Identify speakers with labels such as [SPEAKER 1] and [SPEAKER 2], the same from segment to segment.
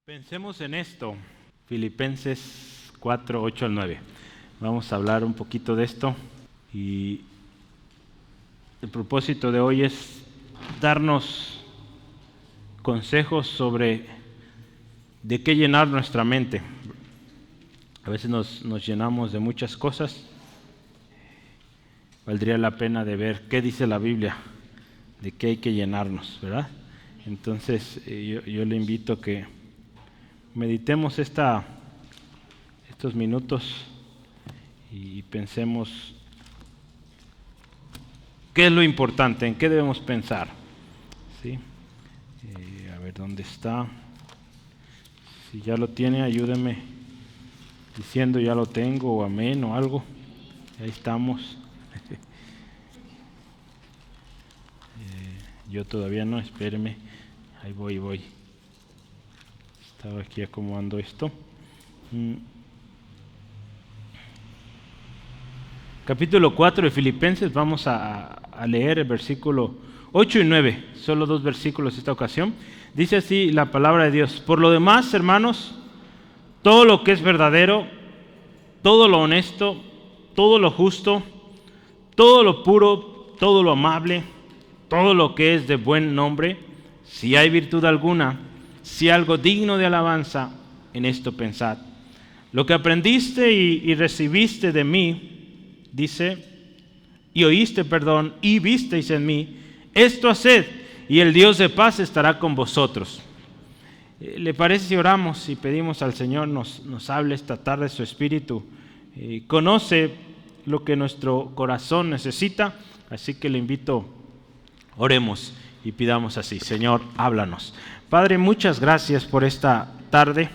[SPEAKER 1] Pensemos en esto, Filipenses 4, 8 al 9. Vamos a hablar un poquito de esto y el propósito de hoy es darnos consejos sobre de qué llenar nuestra mente. A veces nos llenamos de muchas cosas. Valdría la pena de ver qué dice la Biblia, de qué hay que llenarnos, ¿verdad? Entonces yo le invito a que meditemos estos minutos y pensemos qué es lo importante, en qué debemos pensar. ¿Sí? A ver, ¿dónde está? Si ya lo tiene, ayúdeme diciendo ya lo tengo, o amén, o algo. Ahí estamos. Yo todavía no, espéreme. Ahí voy. Estaba aquí acomodando esto. Capítulo 4 de Filipenses, vamos a leer el versículo 8 y 9, solo 2 versículos esta ocasión. Dice así la palabra de Dios: por lo demás, hermanos, todo lo que es verdadero, todo lo honesto, todo lo justo, todo lo puro, todo lo amable, todo lo que es de buen nombre, si hay virtud alguna, si algo digno de alabanza, en esto pensad. Lo que aprendiste y recibiste de mí, dice, y visteis en mí, esto haced, y el Dios de paz estará con vosotros. ¿Le parece si oramos y pedimos al Señor nos hable esta tarde su Espíritu? Conoce lo que nuestro corazón necesita, así que le invito, oremos y pidamos así: Señor, háblanos. Padre, muchas gracias por esta tarde.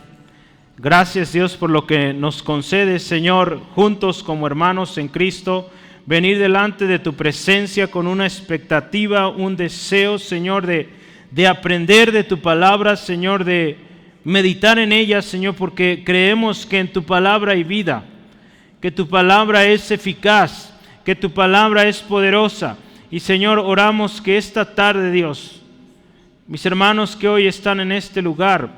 [SPEAKER 1] Gracias, Dios, por lo que nos concedes, Señor, juntos como hermanos en Cristo, venir delante de tu presencia con una expectativa, un deseo, Señor, de aprender de tu palabra, Señor, de meditar en ella, Señor, porque creemos que en tu palabra hay vida, que tu palabra es eficaz, que tu palabra es poderosa. Y, Señor, oramos que esta tarde, Dios, mis hermanos que hoy están en este lugar,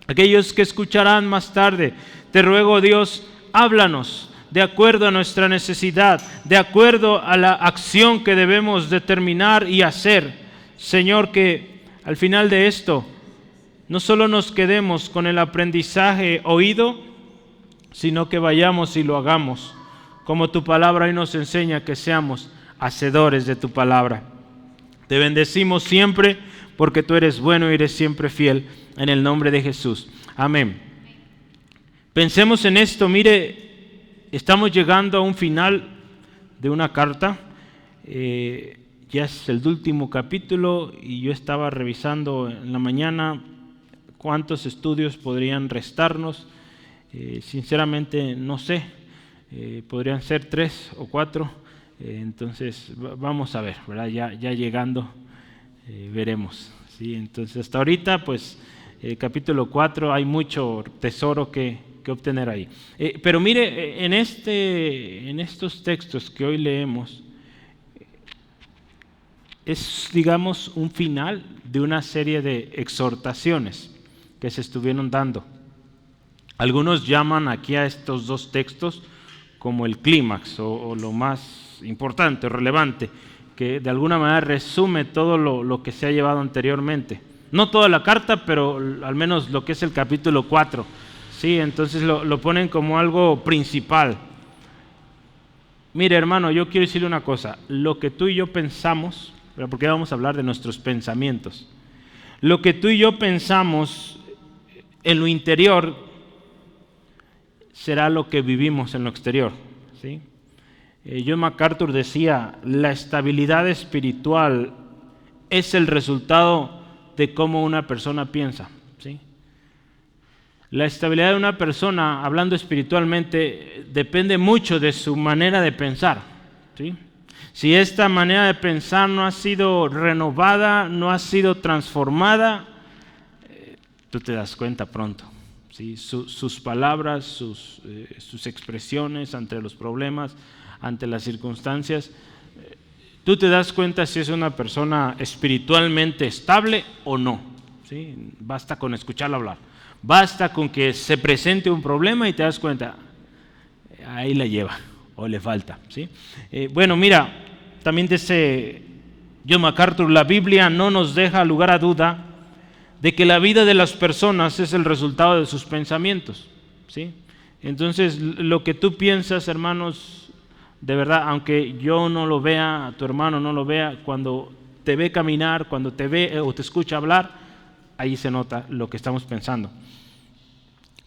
[SPEAKER 1] aquellos que escucharán más tarde, te ruego, Dios, háblanos de acuerdo a nuestra necesidad, de acuerdo a la acción que debemos determinar y hacer. Señor, que al final de esto no solo nos quedemos con el aprendizaje oído, sino que vayamos y lo hagamos, como tu palabra hoy nos enseña que seamos hacedores de tu palabra. Te bendecimos siempre porque tú eres bueno y eres siempre fiel, en el nombre de Jesús. Amén. Pensemos en esto. Mire, estamos llegando a un final de una carta. Ya es el último capítulo y yo estaba revisando en la mañana cuántos estudios podrían restarnos. Sinceramente no sé, podrían ser 3 o 4. Entonces vamos a ver, ¿verdad? Ya llegando veremos, ¿sí? Entonces hasta ahorita pues capítulo 4 hay mucho tesoro que obtener ahí. Pero mire, en estos textos que hoy leemos es, digamos, un final de una serie de exhortaciones que se estuvieron dando. Algunos llaman aquí a estos 2 textos como el clímax o lo más importante, relevante, que de alguna manera resume todo lo que se ha llevado anteriormente. No toda la carta, pero al menos lo que es el capítulo 4. Sí, entonces lo ponen como algo principal. Mire, hermano, yo quiero decirle una cosa. Lo que tú y yo pensamos, porque vamos a hablar de nuestros pensamientos. Lo que tú y yo pensamos en lo interior será lo que vivimos en lo exterior, ¿sí? John MacArthur decía: la estabilidad espiritual es el resultado de cómo una persona piensa, ¿sí? La estabilidad de una persona, hablando espiritualmente, depende mucho de su manera de pensar, ¿sí? Si esta manera de pensar no ha sido renovada, no ha sido transformada, tú te das cuenta pronto, ¿sí? Sus palabras, sus expresiones ante los problemas, ante las circunstancias, tú te das cuenta si es una persona espiritualmente estable o no, ¿sí? Basta con escucharla hablar. Basta con que se presente un problema y te das cuenta, ahí la lleva o le falta, ¿sí? Bueno, mira, también dice John MacArthur, la Biblia no nos deja lugar a duda de que la vida de las personas es el resultado de sus pensamientos, ¿sí? Entonces, lo que tú piensas, hermanos, de verdad, aunque yo no lo vea, tu hermano no lo vea, cuando te ve caminar, cuando te ve o te escucha hablar, ahí se nota lo que estamos pensando.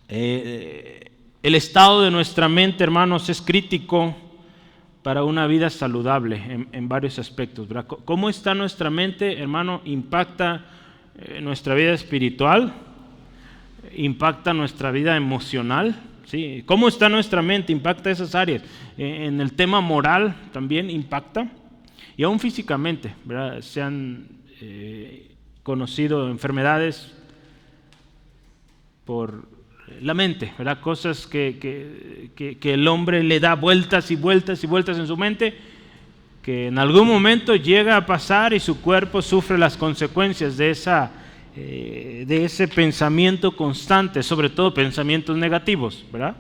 [SPEAKER 1] El estado de nuestra mente, hermanos, es crítico para una vida saludable en varios aspectos, ¿verdad? ¿Cómo está nuestra mente, hermano? Impacta nuestra vida espiritual, impacta nuestra vida emocional, ¿sí? ¿Cómo está nuestra mente? Impacta esas áreas. En el tema moral también impacta, y aún físicamente, ¿verdad? Se han conocido enfermedades por la mente, ¿verdad? Cosas que el hombre le da vueltas y vueltas y vueltas en su mente, que en algún momento llega a pasar y su cuerpo sufre las consecuencias de ese pensamiento constante, sobre todo pensamientos negativos, ¿verdad?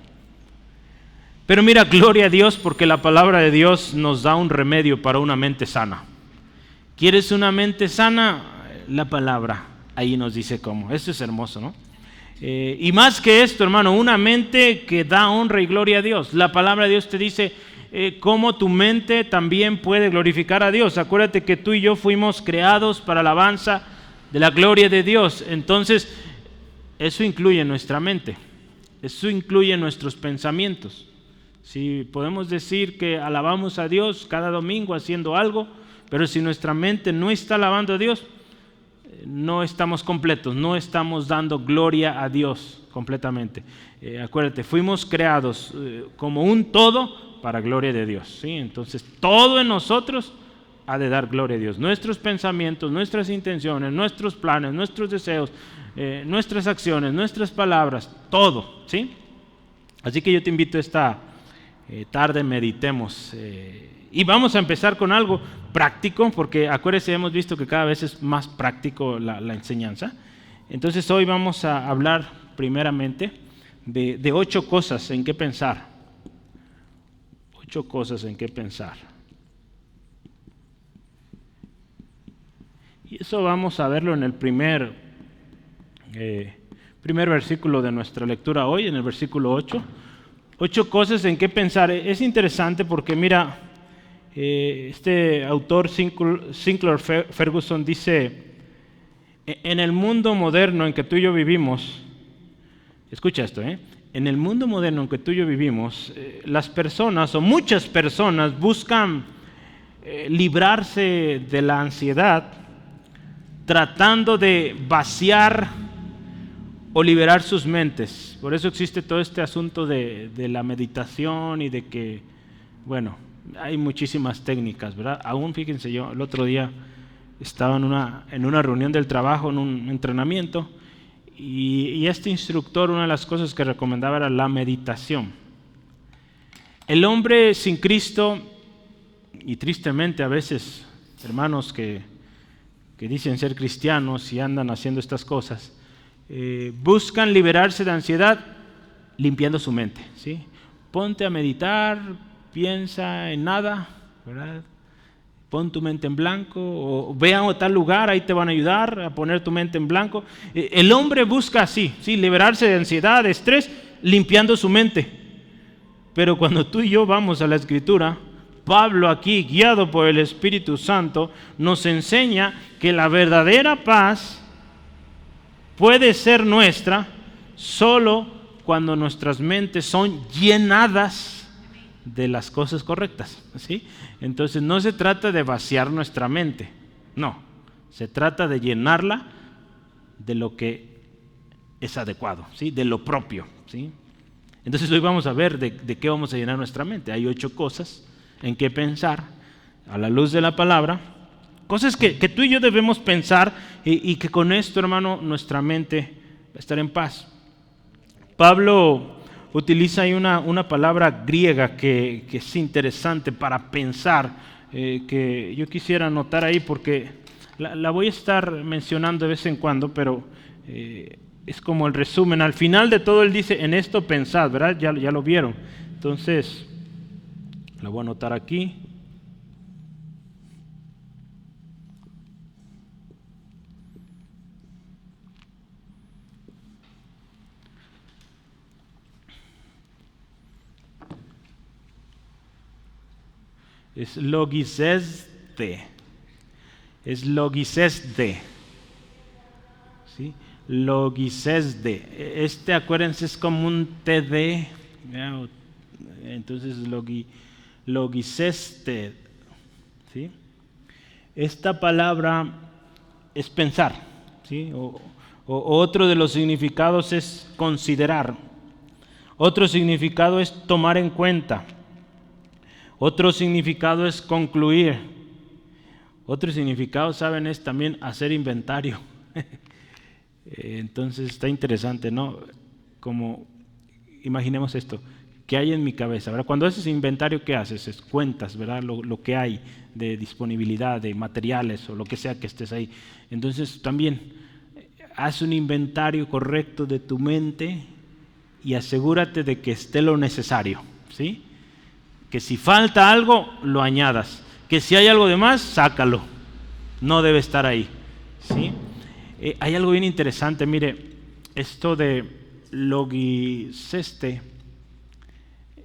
[SPEAKER 1] Pero mira, gloria a Dios, porque la palabra de Dios nos da un remedio para una mente sana. ¿Quieres una mente sana? La palabra ahí nos dice cómo. Esto es hermoso, ¿no? Y más que esto, hermano, una mente que da honra y gloria a Dios. La palabra de Dios te dice cómo tu mente también puede glorificar a Dios. Acuérdate que tú y yo fuimos creados para alabanza de la gloria de Dios. Entonces, eso incluye nuestra mente, eso incluye nuestros pensamientos. Si podemos decir que alabamos a Dios cada domingo haciendo algo, pero si nuestra mente no está alabando a Dios, no estamos completos, no estamos dando gloria a Dios completamente. Acuérdate, fuimos creados como un todo para gloria de Dios, ¿sí? Entonces, todo en nosotros ha de dar gloria a Dios. Nuestros pensamientos, nuestras intenciones, nuestros planes, nuestros deseos, nuestras acciones, nuestras palabras, todo, ¿sí? Así que yo te invito esta tarde, meditemos. Y vamos a empezar con algo práctico, porque acuérdense, hemos visto que cada vez es más práctico la enseñanza. Entonces hoy vamos a hablar primeramente de 8 cosas en qué pensar. 8 cosas en qué pensar. Y eso vamos a verlo en el primer versículo de nuestra lectura hoy, en el versículo 8. 8 cosas en qué pensar. Es interesante porque mira, este autor Sinclair Ferguson dice, en el mundo moderno en que tú y yo vivimos, escucha esto, en el mundo moderno en que tú y yo vivimos, las personas o muchas personas buscan librarse de la ansiedad tratando de vaciar o liberar sus mentes. Por eso existe todo este asunto de la meditación y de que, bueno, hay muchísimas técnicas, ¿verdad? Aún fíjense, yo el otro día estaba en una reunión del trabajo, en un entrenamiento, y este instructor, una de las cosas que recomendaba era la meditación. El hombre sin Cristo, y tristemente a veces hermanos que dicen ser cristianos y andan haciendo estas cosas, buscan liberarse de ansiedad limpiando su mente, ¿sí? Ponte a meditar, piensa en nada, ¿verdad? Pon tu mente en blanco, o ve a tal lugar, ahí te van a ayudar a poner tu mente en blanco. El hombre busca así, ¿sí? Liberarse de ansiedad, de estrés, limpiando su mente. Pero cuando tú y yo vamos a la Escritura, Pablo aquí, guiado por el Espíritu Santo, nos enseña que la verdadera paz puede ser nuestra solo cuando nuestras mentes son llenadas de las cosas correctas, ¿sí? Entonces no se trata de vaciar nuestra mente, no, se trata de llenarla de lo que es adecuado, ¿sí? De lo propio, ¿sí? Entonces hoy vamos a ver de qué vamos a llenar nuestra mente. Hay 8 cosas en qué pensar a la luz de la palabra, cosas que tú y yo debemos pensar y que con esto, hermano, nuestra mente va a estar en paz. Pablo utiliza ahí una palabra griega que es interesante para pensar, que yo quisiera anotar ahí porque la voy a estar mencionando de vez en cuando, pero es como el resumen. Al final de todo él dice, en esto pensad, ¿verdad? Ya lo vieron. Entonces, lo voy a anotar aquí. Es logiseste. Es logiseste. ¿Sí? Logiseste. Acuérdense, es como un TD. Entonces, logiseste. ¿Sí? Esta palabra es pensar. ¿Sí? O otro de los significados es considerar. Otro significado es tomar en cuenta. Otro significado es concluir. Otro significado, ¿saben? Es también hacer inventario. Entonces está interesante, ¿no? Como, imaginemos esto, ¿qué hay en mi cabeza? ¿Verdad? Cuando haces inventario, ¿qué haces? Es cuentas, ¿verdad? Lo que hay de disponibilidad, de materiales o lo que sea que estés ahí. Entonces también haz un inventario correcto de tu mente y asegúrate de que esté lo necesario, ¿sí? Que si falta algo, lo añadas. Que si hay algo de más, sácalo. No debe estar ahí, ¿sí? Hay algo bien interesante, mire, esto de logiseste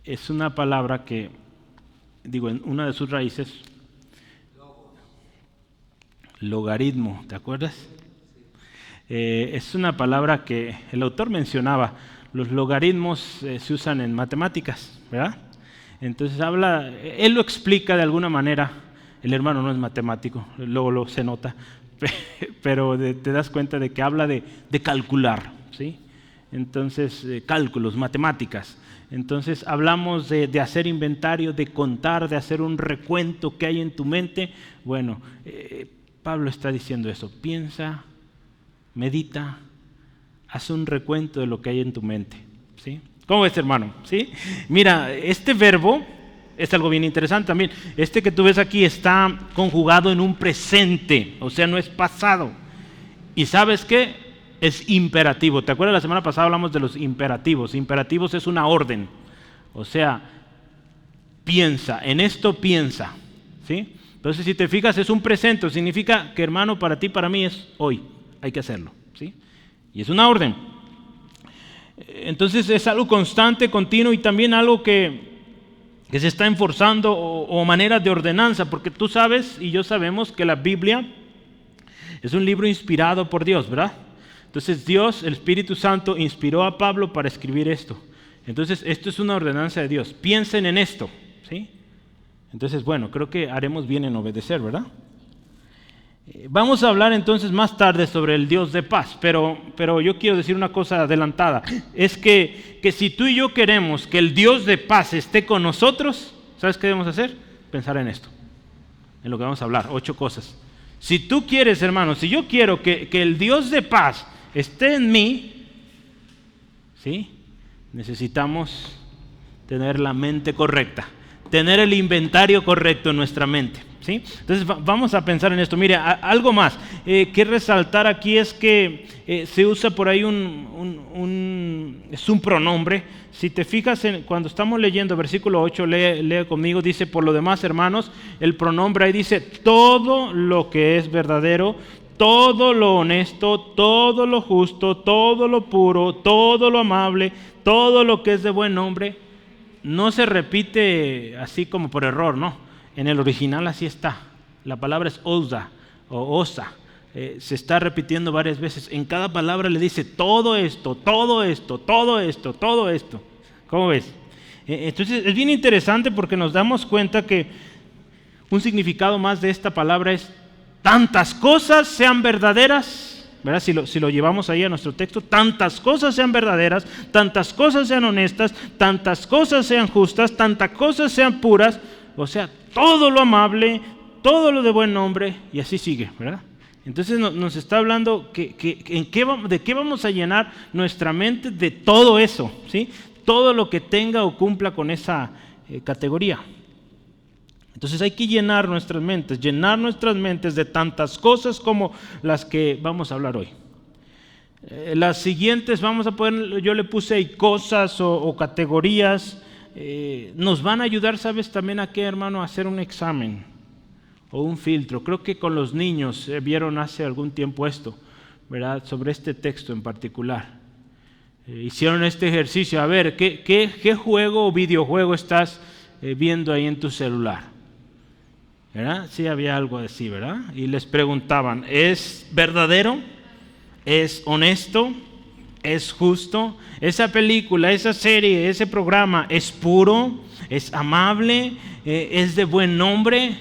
[SPEAKER 1] es una palabra que, digo, en una de sus raíces, logaritmo, ¿te acuerdas? Es una palabra que el autor mencionaba. Los logaritmos se usan en matemáticas, ¿verdad? Entonces él lo explica de alguna manera. El hermano no es matemático, luego se nota, pero te das cuenta de que habla de calcular, ¿sí? Entonces, cálculos, matemáticas. Entonces hablamos de hacer inventario, de contar, de hacer un recuento que hay en tu mente. Bueno, Pablo está diciendo eso. Piensa, medita, haz un recuento de lo que hay en tu mente, ¿sí? ¿Cómo ves, hermano? ¿Sí? Mira, este verbo es algo bien interesante también. Este que tú ves aquí está conjugado en un presente, o sea, no es pasado. ¿Y sabes qué? Es imperativo. ¿Te acuerdas? La semana pasada hablamos de los imperativos. Imperativos es una orden. O sea, piensa, en esto piensa, ¿sí? Entonces, si te fijas, es un presente. Significa que, hermano, para ti, para mí es hoy. Hay que hacerlo, ¿sí? Y es una orden. Entonces es algo constante, continuo y también algo que se está enforzando o maneras de ordenanza, porque tú sabes y yo sabemos que la Biblia es un libro inspirado por Dios, ¿verdad? Entonces Dios, el Espíritu Santo, inspiró a Pablo para escribir esto. Entonces esto es una ordenanza de Dios. Piensen en esto, ¿sí? Entonces, bueno, creo que haremos bien en obedecer, ¿verdad? Vamos a hablar entonces más tarde sobre el Dios de paz, pero yo quiero decir una cosa adelantada. Es que si tú y yo queremos que el Dios de paz esté con nosotros, ¿sabes qué debemos hacer? Pensar en esto, en lo que vamos a hablar, 8 cosas. Si tú quieres, hermano, si yo quiero que el Dios de paz esté en mí, ¿sí? Necesitamos tener la mente correcta, tener el inventario correcto en nuestra mente, ¿sí? Entonces vamos a pensar en esto. Mire, algo más que resaltar aquí es que se usa por ahí es un pronombre. Si te fijas, cuando estamos leyendo versículo 8, lee conmigo, dice, por lo demás, hermanos, el pronombre ahí dice, todo lo que es verdadero, todo lo honesto, todo lo justo, todo lo puro, todo lo amable, todo lo que es de buen nombre. No se repite así como por error, no. En el original así está. La palabra es osa o osa. Se está repitiendo varias veces. En cada palabra le dice todo esto, todo esto, todo esto, todo esto. ¿Cómo ves? Entonces es bien interesante porque nos damos cuenta que un significado más de esta palabra es tantas cosas sean verdaderas, ¿verdad? Si lo llevamos ahí a nuestro texto, tantas cosas sean verdaderas, tantas cosas sean honestas, tantas cosas sean justas, tantas cosas sean puras, o sea, todo lo amable, todo lo de buen nombre, y así sigue, ¿verdad? Entonces nos está hablando de qué vamos a llenar nuestra mente, de todo eso, ¿sí? Todo lo que tenga o cumpla con esa categoría. Entonces hay que llenar nuestras mentes de tantas cosas como las que vamos a hablar hoy. Las siguientes vamos a poner, yo le puse ahí cosas o categorías, nos van a ayudar, ¿sabes también a qué, hermano? A hacer un examen o un filtro. Creo que con los niños vieron hace algún tiempo esto, ¿verdad? Sobre este texto en particular. Hicieron este ejercicio, a ver, ¿qué juego o videojuego estás viendo ahí en tu celular? ¿Verdad? Sí, había algo así, ¿verdad? Y les preguntaban, ¿es verdadero? ¿Es honesto? ¿Es justo? ¿Esa película, esa serie, ese programa es puro? ¿Es amable? ¿Es de buen nombre?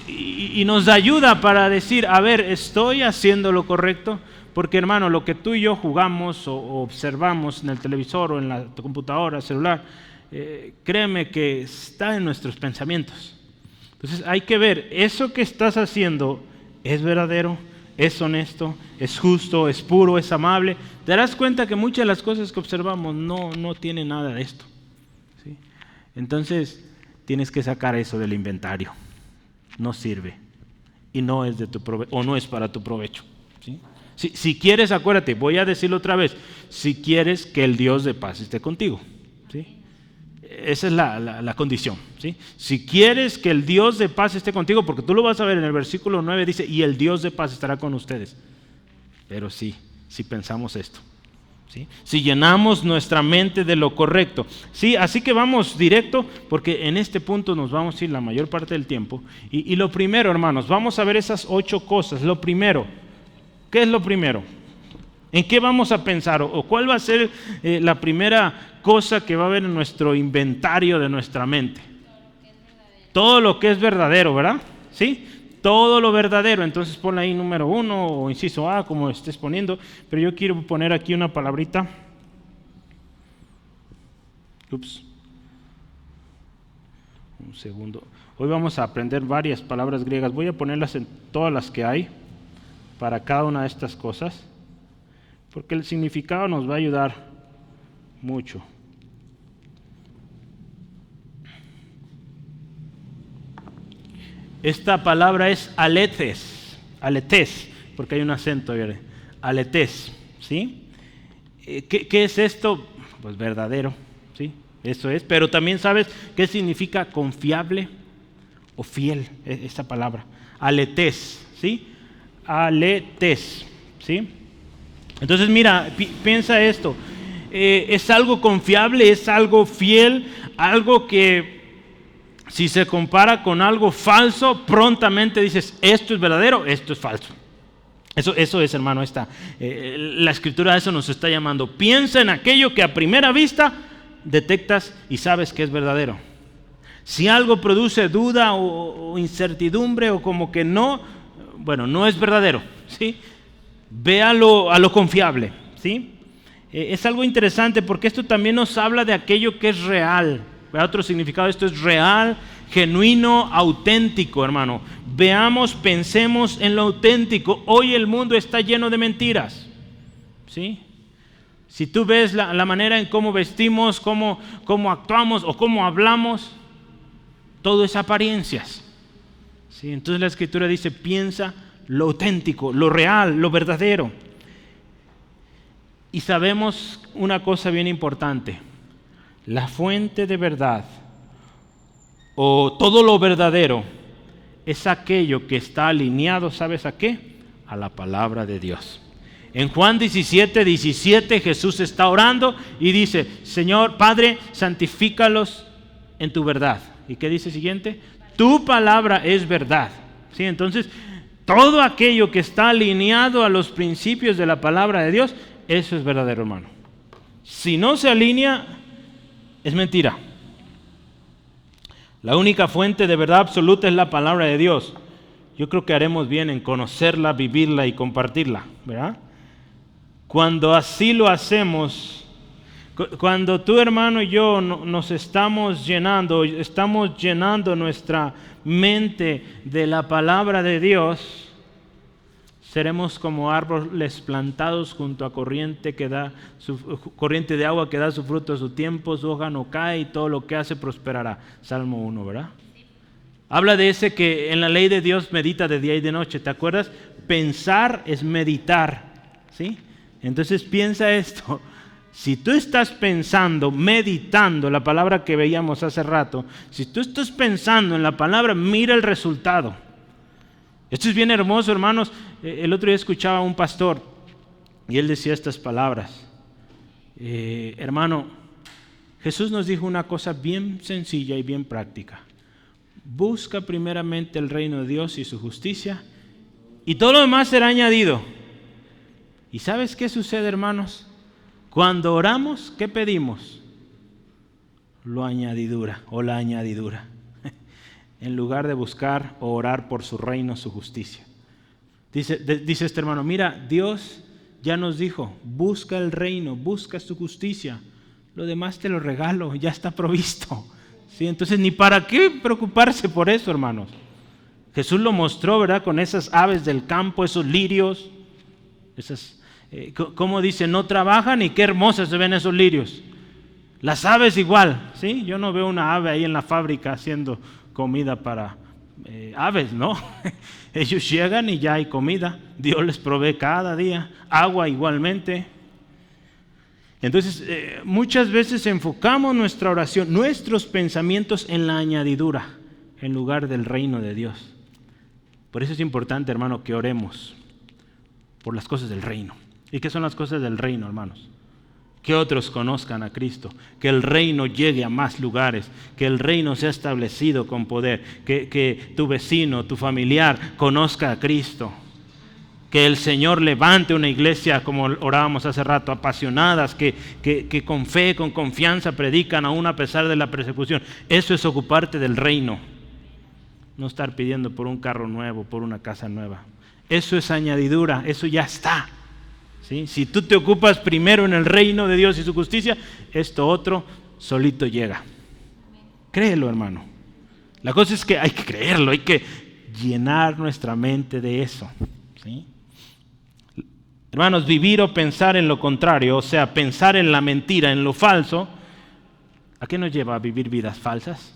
[SPEAKER 1] Y nos ayuda para decir, a ver, ¿estoy haciendo lo correcto? Porque, hermano, lo que tú y yo jugamos o observamos en el televisor o en la computadora, celular, créeme que está en nuestros pensamientos. Entonces hay que ver, ¿eso que estás haciendo es verdadero? ¿Es honesto? ¿Es justo? ¿Es puro? ¿Es amable? Te darás cuenta que muchas de las cosas que observamos no tienen nada de esto, ¿sí? Entonces tienes que sacar eso del inventario. No sirve y no es de tu o no es para tu provecho, ¿sí? Si quieres, acuérdate, voy a decirlo otra vez, si quieres que el Dios de paz esté contigo, ¿sí? Esa es la condición, ¿sí? Si quieres que el Dios de paz esté contigo, porque tú lo vas a ver en el versículo 9, dice, y el Dios de paz estará con ustedes. Pero sí, si pensamos esto, ¿sí? Si llenamos nuestra mente de lo correcto, ¿sí? Así que vamos directo, porque en este punto nos vamos a ir la mayor parte del tiempo. Y lo primero, hermanos, vamos a ver esas 8 cosas. Lo primero, ¿qué es lo primero? ¿En qué vamos a pensar? ¿O cuál va a ser la primera cosa que va a haber en nuestro inventario de nuestra mente? Todo lo que es verdadero, ¿verdad? ¿Sí? Todo lo verdadero. Entonces ponle ahí número 1 o inciso A, como estés poniendo. Pero yo quiero poner aquí una palabrita. Ups. Un segundo. Hoy vamos a aprender varias palabras griegas. Voy a ponerlas en todas las que hay para cada una de estas cosas, porque el significado nos va a ayudar mucho. Esta palabra es aletes, porque hay un acento, aletes, ¿sí? ¿Qué es esto? Pues verdadero, ¿sí? Eso es, pero también sabes qué significa confiable o fiel, esta palabra, aletes, ¿sí? Aletes, ¿sí? Entonces mira, piensa esto, es algo confiable, es algo fiel, algo que si se compara con algo falso, prontamente dices, esto es verdadero, esto es falso. Eso es, hermano, la Escritura a eso nos está llamando. Piensa en aquello que a primera vista detectas y sabes que es verdadero. Si algo produce duda o incertidumbre o como que no es verdadero, ¿sí? Ve a lo confiable, ¿sí? Es algo interesante porque esto también nos habla de aquello que es real. Otro significado de esto es real, genuino, auténtico, hermano. Veamos, pensemos en lo auténtico. Hoy el mundo está lleno de mentiras, ¿sí? Si tú ves la manera en cómo vestimos, cómo actuamos o cómo hablamos, todo es apariencias, ¿sí? Entonces la Escritura dice, piensa lo auténtico, lo real, lo verdadero. Y sabemos una cosa bien importante. La fuente de verdad o todo lo verdadero es aquello que está alineado, ¿sabes a qué? A la palabra de Dios. En Juan 17:17 Jesús está orando y dice, Señor, Padre, santifícalos en tu verdad. ¿Y qué dice siguiente? Tu palabra es verdad, ¿sí? Entonces, todo aquello que está alineado a los principios de la palabra de Dios, eso es verdadero, hermano. Si no se alinea, es mentira. La única fuente de verdad absoluta es la palabra de Dios. Yo creo que haremos bien en conocerla, vivirla y compartirla, ¿verdad? Cuando así lo hacemos, cuando tú, hermano, y yo nos estamos llenando nuestra mente de la palabra de Dios, seremos como árboles plantados junto a corriente de agua que da su fruto a su tiempo, su hoja no cae y todo lo que hace prosperará. Salmo 1, ¿verdad? Habla de ese que en la ley de Dios medita de día y de noche, ¿te acuerdas? Pensar es meditar, ¿sí? Entonces piensa esto. Si tú estás pensando, meditando, la palabra que veíamos hace rato, si tú estás pensando en la palabra, mira el resultado. Esto es bien hermoso, hermanos. El otro día escuchaba a un pastor y él decía estas palabras. Hermano, Jesús nos dijo una cosa bien sencilla y bien práctica. Busca primeramente el reino de Dios y su justicia, y todo lo demás será añadido. ¿Y sabes qué sucede, hermanos? Cuando oramos, ¿qué pedimos? Lo añadidura o la añadidura. En lugar de buscar o orar por su reino, su justicia. Dice este hermano, mira, Dios ya nos dijo, busca el reino, busca su justicia. Lo demás te lo regalo, ya está provisto. ¿Sí? Entonces, ni para qué preocuparse por eso, hermanos. Jesús lo mostró, ¿verdad? Con esas aves del campo, esos lirios, ¿cómo dice? No trabajan y qué hermosas se ven esos lirios. Las aves igual, ¿sí? Yo no veo una ave ahí en la fábrica haciendo comida para aves, ¿no? Ellos llegan y ya hay comida. Dios les provee cada día, agua igualmente. Entonces, muchas veces enfocamos nuestra oración, nuestros pensamientos en la añadidura, en lugar del reino de Dios. Por eso es importante, hermano, que oremos por las cosas del reino. ¿Y qué son las cosas del reino, hermanos? Que otros conozcan a Cristo, que el reino llegue a más lugares, que el reino sea establecido con poder, que tu vecino, tu familiar conozca a Cristo, que el Señor levante una iglesia, como orábamos hace rato, apasionadas, que con fe, con confianza predican aún a pesar de la persecución. Eso es ocuparte del reino, no estar pidiendo por un carro nuevo, por una casa nueva. Eso es añadidura, eso ya está. ¿Sí? Si tú te ocupas primero en el reino de Dios y su justicia, esto otro solito llega. Créelo, hermano. La cosa es que hay que creerlo, hay que llenar nuestra mente de eso. ¿Sí? Hermanos, vivir o pensar en lo contrario, o sea, pensar en la mentira, en lo falso, ¿a qué nos lleva a vivir vidas falsas?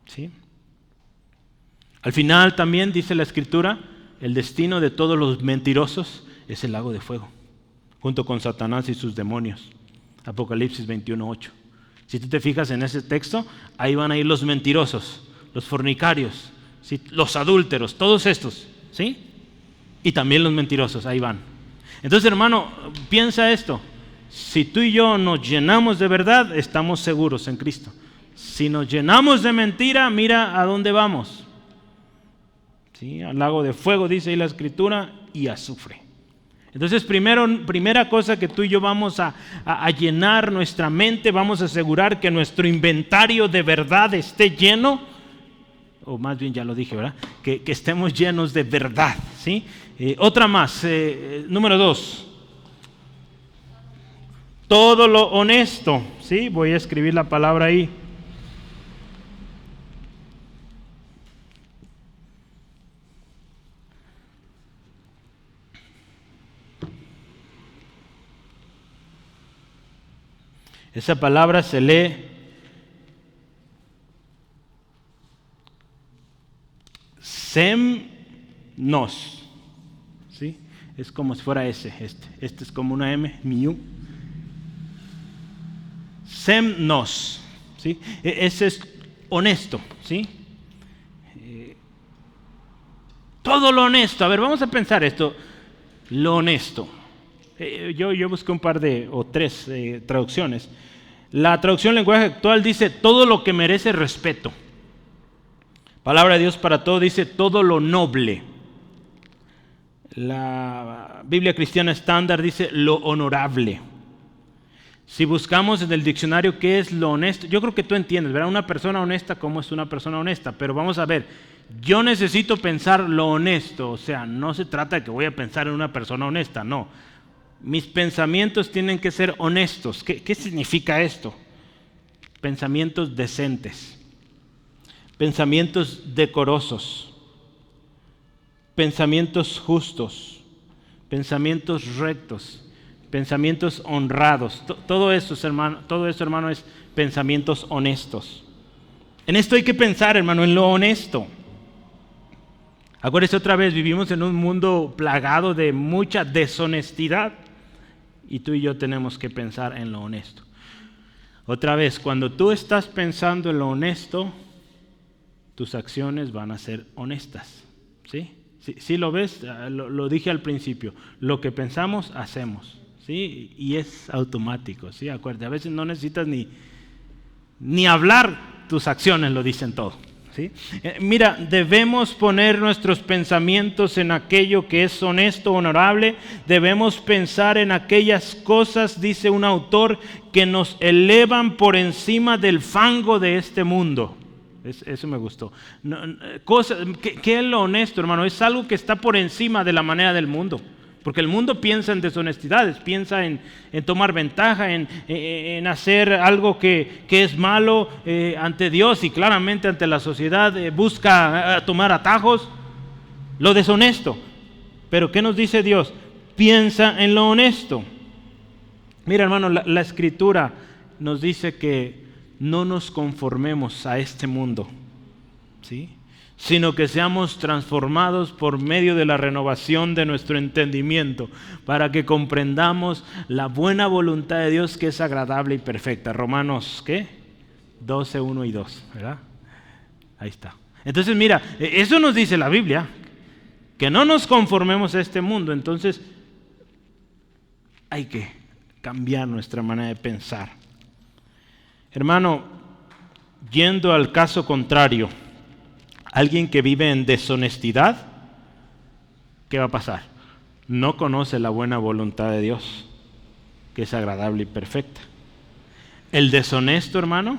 [SPEAKER 1] ¿Sí? Al final también dice la Escritura, el destino de todos los mentirosos es el lago de fuego, junto con Satanás y sus demonios. Apocalipsis 21:8. Si tú te fijas en ese texto, ahí van a ir los mentirosos, los fornicarios, ¿sí? Los adúlteros, todos estos, ¿sí? Y también los mentirosos, ahí van. Entonces, hermano, piensa esto. Si tú y yo nos llenamos de verdad, estamos seguros en Cristo. Si nos llenamos de mentira, mira a dónde vamos. ¿Sí? Al lago de fuego, dice ahí la Escritura, y azufre. Entonces, primera cosa que tú y yo vamos a llenar nuestra mente, vamos a asegurar que nuestro inventario de verdad esté lleno, o más bien ya lo dije, ¿verdad? Que estemos llenos de verdad, ¿sí? Otra más, número 2. Todo lo honesto, ¿sí? Voy a escribir la palabra ahí. Esa palabra se lee semnos, ¿sí? Es como si fuera este es como una M, miu. Semnos, ¿sí? Ese es honesto, ¿sí? Todo lo honesto. A ver, vamos a pensar esto, lo honesto. Yo busqué un par o tres traducciones. La traducción lenguaje actual dice todo lo que merece respeto. Palabra de Dios para todo dice todo lo noble. La Biblia Cristiana Estándar dice lo honorable. Si buscamos en el diccionario qué es lo honesto, yo creo que tú entiendes, ¿verdad? Una persona honesta, ¿cómo es una persona honesta? Pero vamos a ver, yo necesito pensar lo honesto, o sea, no se trata de que voy a pensar en una persona honesta, no. Mis pensamientos tienen que ser honestos. ¿Qué significa esto? Pensamientos decentes, pensamientos decorosos, pensamientos justos, pensamientos rectos, pensamientos honrados. Todo eso, hermano, es pensamientos honestos. En esto hay que pensar, hermano, en lo honesto. Acuérdense otra vez, vivimos en un mundo plagado de mucha deshonestidad. y tú y yo tenemos que pensar en lo honesto. Otra vez, cuando tú estás pensando en lo honesto, tus acciones van a ser honestas. ¿Sí? ¿Sí lo ves? Lo dije al principio. Lo que pensamos, hacemos. ¿Sí? Y es automático. ¿Sí? Acuérdate, a veces no necesitas ni hablar, tus acciones lo dicen todo. ¿Sí? Mira, debemos poner nuestros pensamientos en aquello que es honesto, honorable. Debemos pensar en aquellas cosas, dice un autor, que nos elevan por encima del fango de este mundo. Eso me gustó. ¿Qué es lo honesto, hermano? Es algo que está por encima de la manera del mundo. Porque el mundo piensa en deshonestidades, piensa en tomar ventaja, en hacer algo que es malo ante Dios y claramente ante la sociedad, busca tomar atajos, lo deshonesto. Pero ¿qué nos dice Dios? Piensa en lo honesto. Mira, hermano, la Escritura nos dice que no nos conformemos a este mundo, ¿sí?, sino que seamos transformados por medio de la renovación de nuestro entendimiento, para que comprendamos la buena voluntad de Dios, que es agradable y perfecta. Romanos, ¿qué? 12, 1 y 2, ¿verdad? Ahí está. Entonces, mira, eso nos dice la Biblia, que no nos conformemos a este mundo. Entonces, hay que cambiar nuestra manera de pensar. Hermano, yendo al caso contrario, alguien que vive en deshonestidad, ¿qué va a pasar? No conoce la buena voluntad de Dios, que es agradable y perfecta. El deshonesto, hermano,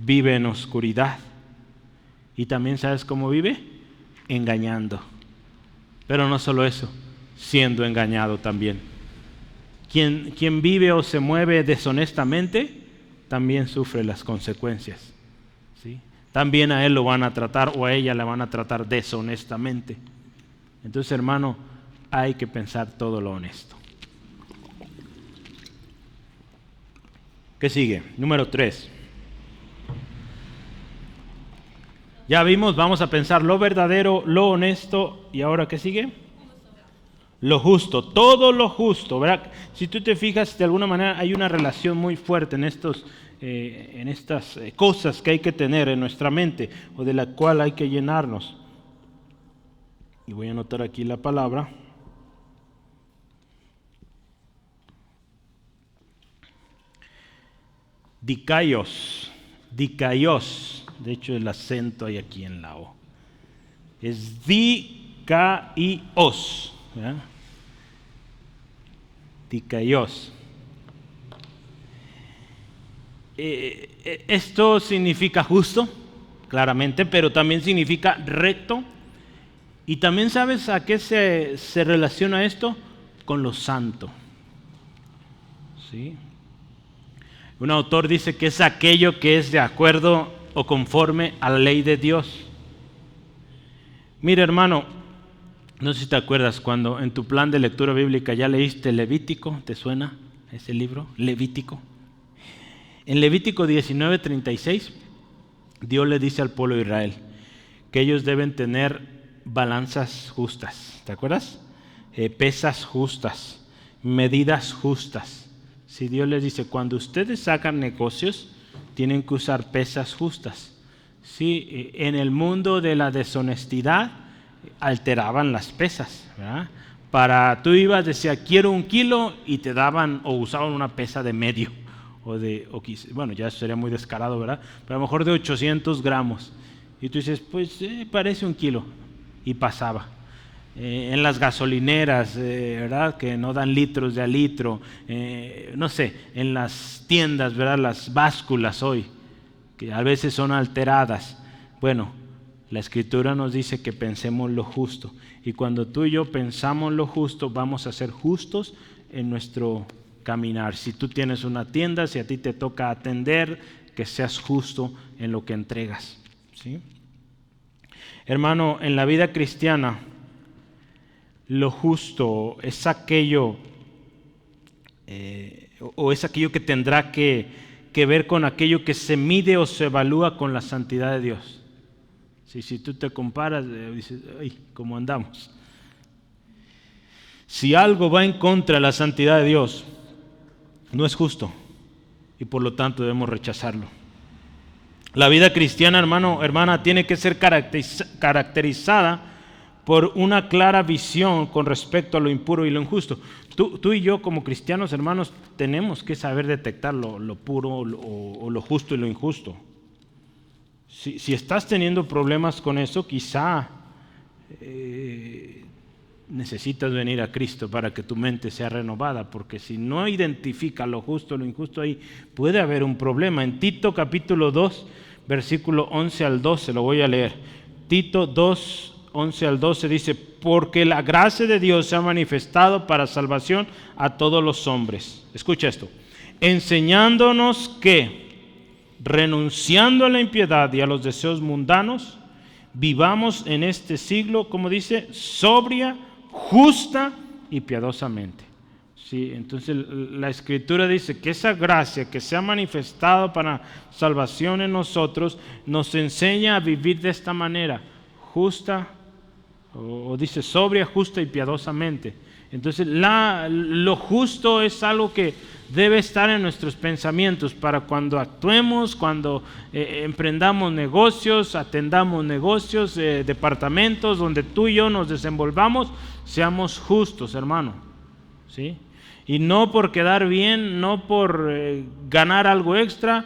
[SPEAKER 1] vive en oscuridad. Y también, ¿sabes cómo vive? Engañando. Pero no solo eso, siendo engañado también. Quien vive o se mueve deshonestamente, también sufre las consecuencias, ¿sí? También a él lo van a tratar, o a ella la van a tratar deshonestamente. Entonces, hermano, hay que pensar todo lo honesto. ¿Qué sigue? Número 3. Ya vimos, vamos a pensar lo verdadero, lo honesto, y ahora ¿qué sigue? Lo justo, todo lo justo, ¿verdad? Si tú te fijas, de alguna manera hay una relación muy fuerte en estas cosas que hay que tener en nuestra mente, o de la cual hay que llenarnos. Y voy a anotar aquí la palabra. Dikaios. De hecho, el acento hay aquí en la O. Es dikaios. ¿verdad? Dikaios. Esto significa justo, claramente, pero también significa recto. Y también, ¿sabes a qué se relaciona esto? Con lo santo. ¿Sí? Un autor dice que es aquello que es de acuerdo o conforme a la ley de Dios. Mira, hermano, no sé si te acuerdas cuando en tu plan de lectura bíblica ya leíste Levítico. ¿Te suena ese libro? Levítico. En Levítico 19:36, Dios le dice al pueblo de Israel que ellos deben tener balanzas justas. ¿Te acuerdas? Pesas justas, medidas justas. Si Dios les dice, cuando ustedes hagan negocios, tienen que usar pesas justas. Sí, en el mundo de la deshonestidad alteraban las pesas, ¿verdad? Tú decías, quiero 1 kilo, y te daban o usaban una pesa de medio. Bueno, ya sería muy descarado, ¿verdad? Pero a lo mejor de 800 gramos. Y tú dices, pues parece 1 kilo. Y pasaba. En las gasolineras, ¿verdad? Que no dan litros de a litro. No sé, en las tiendas, ¿verdad? Las básculas hoy, que a veces son alteradas. Bueno, la Escritura nos dice que pensemos lo justo. Y cuando tú y yo pensamos lo justo, vamos a ser justos en nuestro caminar. Si tú tienes una tienda, si a ti te toca atender, que seas justo en lo que entregas, ¿sí? Hermano, en la vida cristiana, lo justo es aquello, es aquello que tendrá que ver con aquello que se mide o se evalúa con la santidad de Dios. Si tú te comparas, dices, ay, ¿cómo andamos? Si algo va en contra de la santidad de Dios, no es justo y por lo tanto debemos rechazarlo. La vida cristiana, hermano, hermana, tiene que ser caracterizada por una clara visión con respecto a lo impuro y lo injusto. Tú y yo como cristianos, hermanos, tenemos que saber detectar lo puro o lo justo y lo injusto. Si estás teniendo problemas con eso, quizá necesitas venir a Cristo para que tu mente sea renovada, porque si no identifica lo justo y lo injusto, ahí puede haber un problema. En Tito capítulo 2, versículo 11 al 12, lo voy a leer. Tito 2, 11 al 12 dice: porque la gracia de Dios se ha manifestado para salvación a todos los hombres. Escucha esto: enseñándonos que, renunciando a la impiedad y a los deseos mundanos, vivamos en este siglo, como dice, sobria, justa y piadosamente. Sí, entonces la Escritura dice que esa gracia que se ha manifestado para salvación en nosotros nos enseña a vivir de esta manera, justa, o dice sobria, justa y piadosamente. Entonces lo justo es algo que debe estar en nuestros pensamientos para cuando actuemos, cuando emprendamos negocios, atendamos negocios, departamentos donde tú y yo nos desenvolvamos, seamos justos, hermano, ¿sí? Y no por quedar bien, no por ganar algo extra,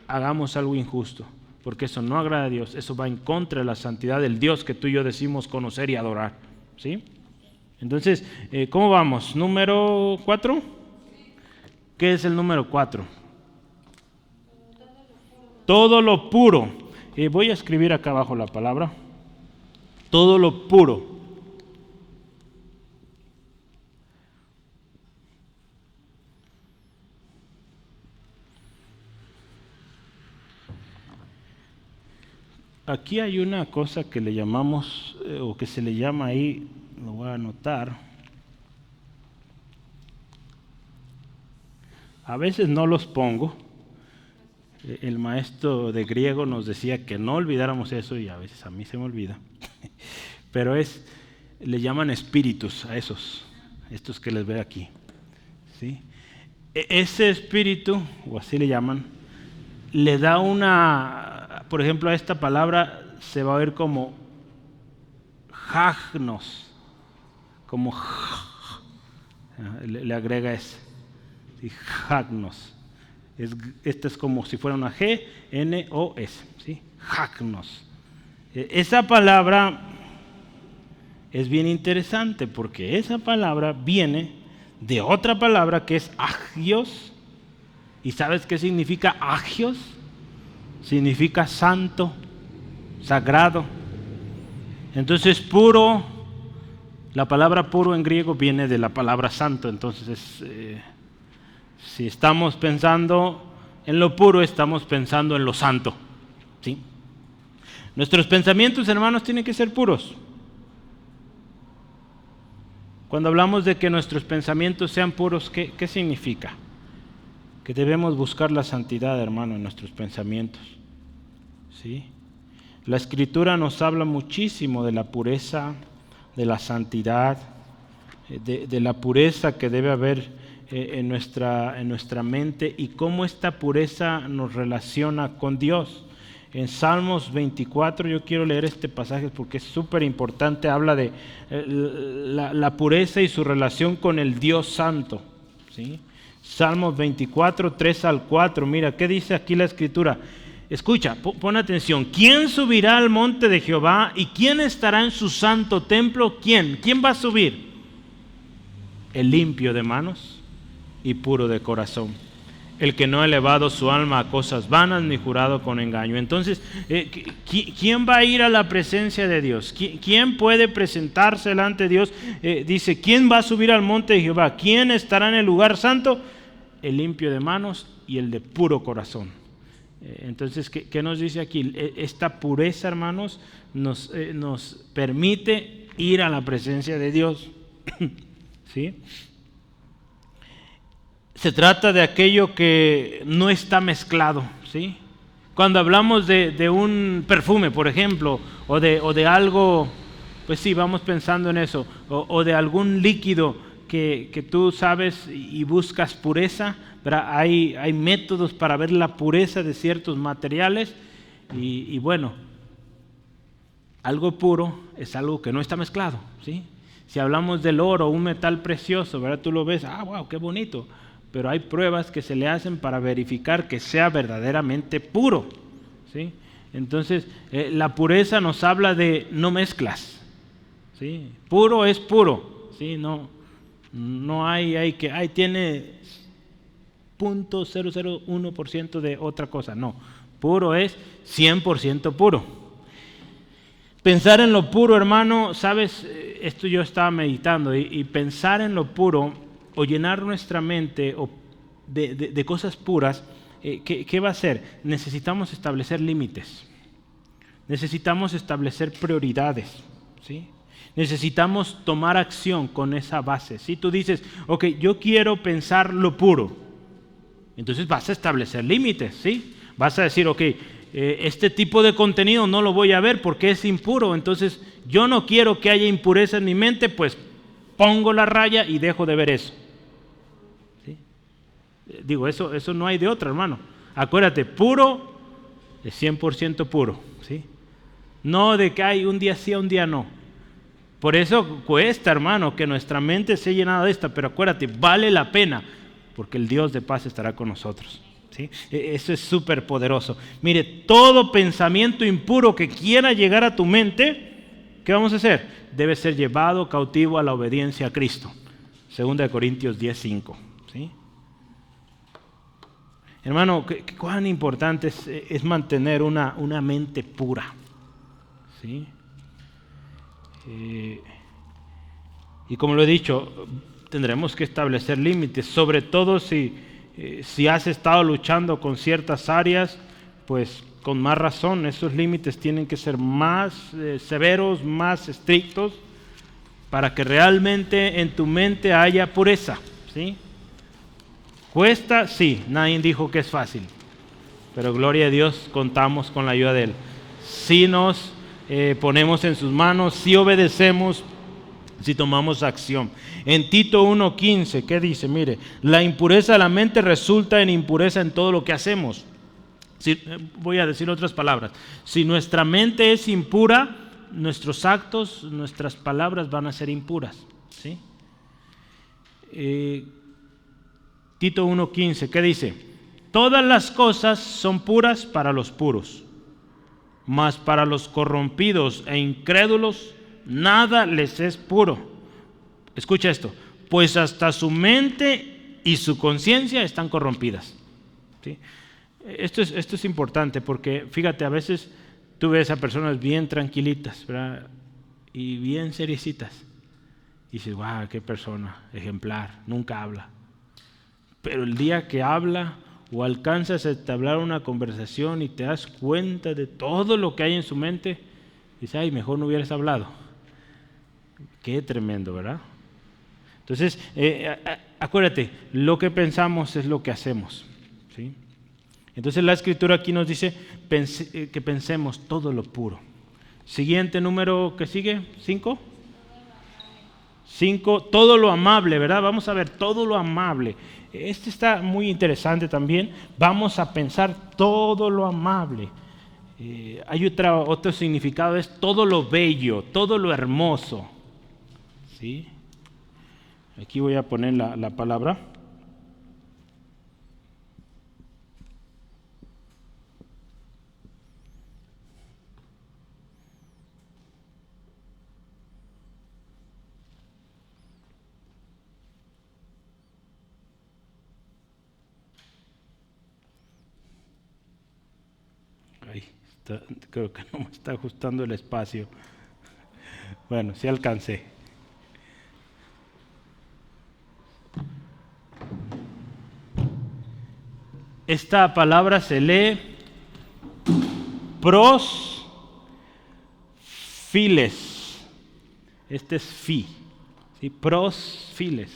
[SPEAKER 1] hagamos algo injusto, porque eso no agrada a Dios, eso va en contra de la santidad del Dios que tú y yo decimos conocer y adorar, ¿sí? Entonces, ¿cómo vamos? ¿Número 4? ¿Qué es el número 4? Todo lo puro. Voy a escribir acá abajo la palabra. Todo lo puro. Aquí hay una cosa que le llamamos, o que se le llama ahí, lo voy a anotar. A veces no los pongo. El maestro de griego nos decía que no olvidáramos eso y a veces a mí se me olvida. Pero le llaman espíritus a estos que les veo aquí, ¿sí? Ese espíritu, o así le llaman, le da por ejemplo, a esta palabra se va a ver como jagnos, como le agrega ese, ¿sí? Jagnos. Esto es como si fuera una G, N, O, S, ¿sí? Jagnos. Esa palabra es bien interesante porque esa palabra viene de otra palabra que es agios. ¿Y sabes qué significa agios? Significa santo, sagrado. Entonces puro, la palabra puro en griego viene de la palabra santo. Entonces si estamos pensando en lo puro, estamos pensando en lo santo, ¿sí? Nuestros pensamientos, hermanos, tienen que ser puros. Cuando hablamos de que nuestros pensamientos sean puros, ¿qué significa? Que debemos buscar la santidad, hermano, en nuestros pensamientos, ¿sí? La Escritura nos habla muchísimo de la pureza, de la santidad, de la pureza que debe haber en nuestra mente y cómo esta pureza nos relaciona con Dios. En Salmos 24, yo quiero leer este pasaje porque es súper importante, habla de la pureza y su relación con el Dios Santo, ¿sí? Salmos 24, 3 al 4, mira, ¿qué dice aquí la Escritura? Escucha, pon atención. ¿Quién subirá al monte de Jehová y quién estará en su santo templo? ¿Quién? ¿Quién va a subir? El limpio de manos y puro de corazón, el que no ha elevado su alma a cosas vanas ni jurado con engaño. Entonces, ¿quién va a ir a la presencia de Dios? ¿Quién puede presentarse delante de Dios? Dice, ¿quién va a subir al monte de Jehová? ¿Quién estará en el lugar santo? El limpio de manos y el de puro corazón. Entonces, ¿qué nos dice aquí? Esta pureza, hermanos, nos permite ir a la presencia de Dios, ¿sí? Se trata de aquello que no está mezclado, ¿sí? Cuando hablamos de un perfume, por ejemplo, o de algo, pues sí, vamos pensando en eso, o de algún líquido que tú sabes y buscas pureza, ¿verdad? Hay métodos para ver la pureza de ciertos materiales y bueno, algo puro es algo que no está mezclado, ¿sí? Si hablamos del oro, un metal precioso, ¿verdad? Tú lo ves, wow, qué bonito, pero hay pruebas que se le hacen para verificar que sea verdaderamente puro, ¿sí? Entonces, la pureza nos habla de no mezclas, ¿sí? Puro es puro, ¿sí? No hay que, tiene 0.001% de otra cosa, no. Puro es 100% puro. Pensar en lo puro, hermano, sabes, esto yo estaba meditando y pensar en lo puro o llenar nuestra mente de cosas puras, ¿qué va a hacer? Necesitamos establecer límites, necesitamos establecer prioridades, ¿sí? Necesitamos tomar acción con esa base. Si tú dices, ok, yo quiero pensar lo puro, entonces vas a establecer límites, ¿sí? Vas a decir, ok, este tipo de contenido no lo voy a ver porque es impuro, entonces yo no quiero que haya impureza en mi mente, pues pongo la raya y dejo de ver eso. ¿Sí? Digo, eso no hay de otra, hermano. Acuérdate, puro es 100% puro, ¿sí? No de que hay un día sí, un día no. Por eso cuesta, hermano, que nuestra mente esté llenada de esta, pero acuérdate, vale la pena, porque el Dios de paz estará con nosotros, ¿sí? Eso es súper poderoso. Mire, todo pensamiento impuro que quiera llegar a tu mente, ¿qué vamos a hacer? Debe ser llevado cautivo a la obediencia a Cristo. 2 Corintios 10:5, ¿sí? Hermano, cuán importante es mantener una mente pura, ¿sí? Y como lo he dicho, tendremos que establecer límites, sobre todo si has estado luchando con ciertas áreas, pues con más razón, esos límites tienen que ser más severos, más estrictos, para que realmente en tu mente haya pureza, ¿sí? Cuesta, sí, nadie dijo que es fácil, pero gloria a Dios, contamos con la ayuda de Él. Si nos ponemos en sus manos, si obedecemos, si tomamos acción. En Tito 1:15, ¿qué dice? Mire, la impureza de la mente resulta en impureza en todo lo que hacemos. Voy a decir otras palabras. Si nuestra mente es impura, nuestros actos, nuestras palabras van a ser impuras, ¿sí? Tito 1:15, ¿qué dice? Todas las cosas son puras para los puros, mas para los corrompidos e incrédulos nada les es puro. Escucha esto, pues hasta su mente y su conciencia están corrompidas, ¿sí? Esto es importante porque fíjate, a veces tú ves a personas bien tranquilitas, ¿verdad? Y bien seriecitas y dices, wow, qué persona ejemplar, nunca habla. Pero el día que habla o alcanzas a entablar una conversación y te das cuenta de todo lo que hay en su mente, dices, ay, mejor no hubieras hablado. Qué tremendo, ¿verdad? Entonces, acuérdate, lo que pensamos es lo que hacemos, ¿sí? Entonces la Escritura aquí nos dice que pensemos todo lo puro. Siguiente número que sigue, 5. 5, todo lo amable, ¿verdad? Vamos a ver todo lo amable. Este está muy interesante también. Vamos a pensar todo lo amable. Hay otro significado, es todo lo bello, todo lo hermoso, ¿sí? Aquí voy a poner la palabra. Creo que no me está ajustando el espacio. Bueno, sí alcancé. Esta palabra se lee prosfiles. Este es fi, ¿sí? Prosfiles.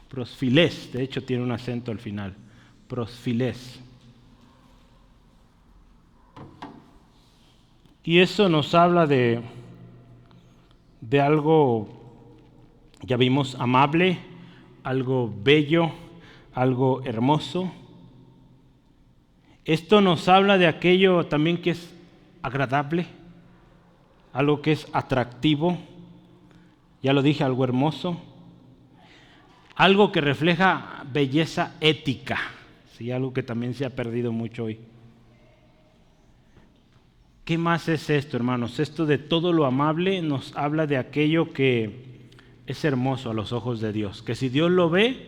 [SPEAKER 1] Prosfiles, de hecho tiene un acento al final. Prosfiles. Y eso nos habla de algo Ya vimos amable, algo bello, algo hermoso. Esto nos habla de aquello también que es agradable, algo que es atractivo, ya lo dije, algo hermoso, algo que refleja belleza ética, ¿sí? Algo que también se ha perdido mucho hoy. ¿Qué más es esto, hermanos? Esto de todo lo amable nos habla de aquello que es hermoso a los ojos de Dios, que si Dios lo ve,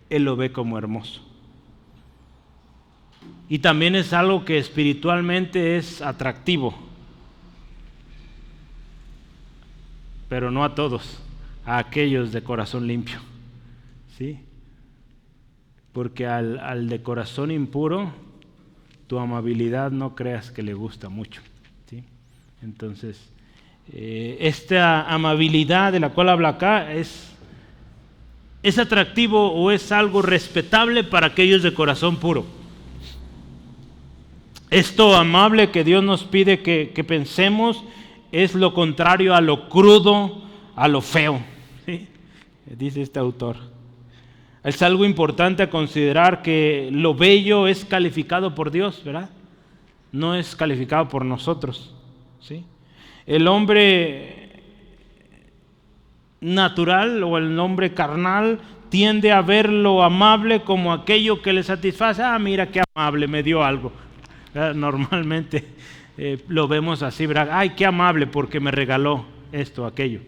[SPEAKER 1] Él lo ve como hermoso. Y también es algo que espiritualmente es atractivo, pero no a todos, a aquellos de corazón limpio, ¿sí? Porque al de corazón impuro, tu amabilidad no creas que le gusta mucho, ¿sí? Entonces, esta amabilidad de la cual habla acá es atractivo o es algo respetable para aquellos de corazón puro. Esto amable que Dios nos pide que pensemos es lo contrario a lo crudo, a lo feo, ¿sí? Dice este autor. Es algo importante a considerar que lo bello es calificado por Dios, ¿verdad? No es calificado por nosotros, ¿sí? El hombre natural o el hombre carnal tiende a ver lo amable como aquello que le satisface. Ah, mira qué amable, me dio algo. Normalmente lo vemos así, ¿verdad? Ay, qué amable porque me regaló esto, aquello.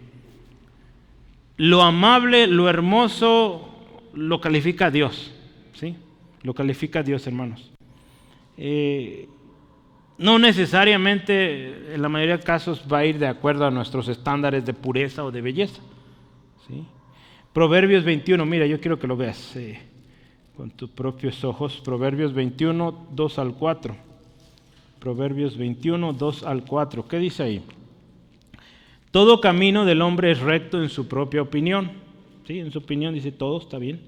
[SPEAKER 1] Lo amable, lo hermoso, lo califica Dios, ¿sí? Lo califica Dios, hermanos. No necesariamente, en la mayoría de casos, va a ir de acuerdo a nuestros estándares de pureza o de belleza, ¿sí? Proverbios 21, mira, yo quiero que lo veas con tus propios ojos. Proverbios 21, 2 al 4. Proverbios 21, 2 al 4. ¿Qué dice ahí? Todo camino del hombre es recto en su propia opinión. ¿Sí? En su opinión dice todo está bien,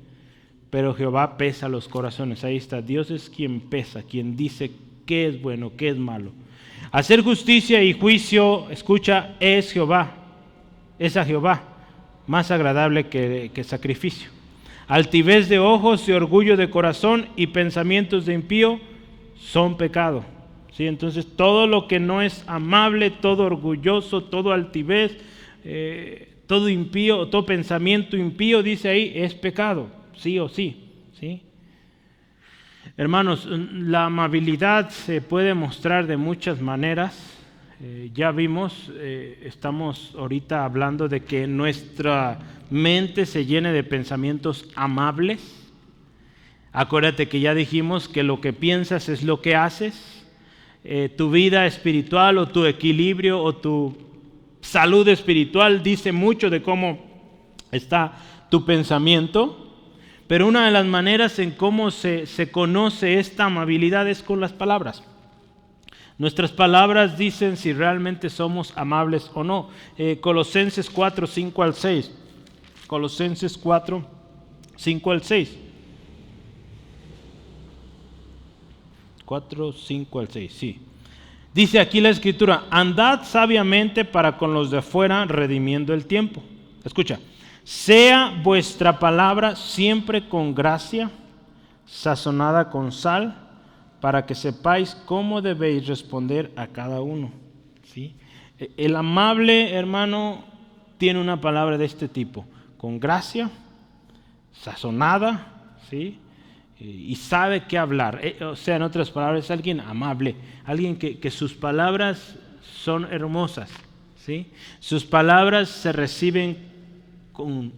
[SPEAKER 1] pero Jehová pesa los corazones. Ahí está, Dios es quien pesa, quien dice qué es bueno, qué es malo. Hacer justicia y juicio, escucha, es Jehová, es a Jehová, más agradable que sacrificio. Altivez de ojos y orgullo de corazón y pensamientos de impío son pecado. ¿Sí? Entonces todo lo que no es amable, todo orgulloso, todo altivez, todo impío, todo pensamiento impío, dice ahí, es pecado, sí o sí, ¿sí? Hermanos, la amabilidad se puede mostrar de muchas maneras. Ya vimos, estamos ahorita hablando de que nuestra mente se llene de pensamientos amables. Acuérdate que ya dijimos que lo que piensas es lo que haces. Tu vida espiritual o tu equilibrio o tu salud espiritual dice mucho de cómo está tu pensamiento. Pero una de las maneras en cómo se conoce esta amabilidad es con las palabras. Nuestras palabras dicen si realmente somos amables o no. Colosenses 4, 5 al 6. Colosenses 4, 5 al 6. 4, 5 al 6, sí. Dice aquí la Escritura, andad sabiamente para con los de afuera, redimiendo el tiempo. Escucha, sea vuestra palabra siempre con gracia, sazonada con sal, para que sepáis cómo debéis responder a cada uno. ¿Sí? El amable, hermano, tiene una palabra de este tipo, con gracia, sazonada, ¿sí? Y sabe qué hablar. O sea, en otras palabras, es alguien amable, alguien que sus palabras son hermosas, ¿sí? Sus palabras se reciben con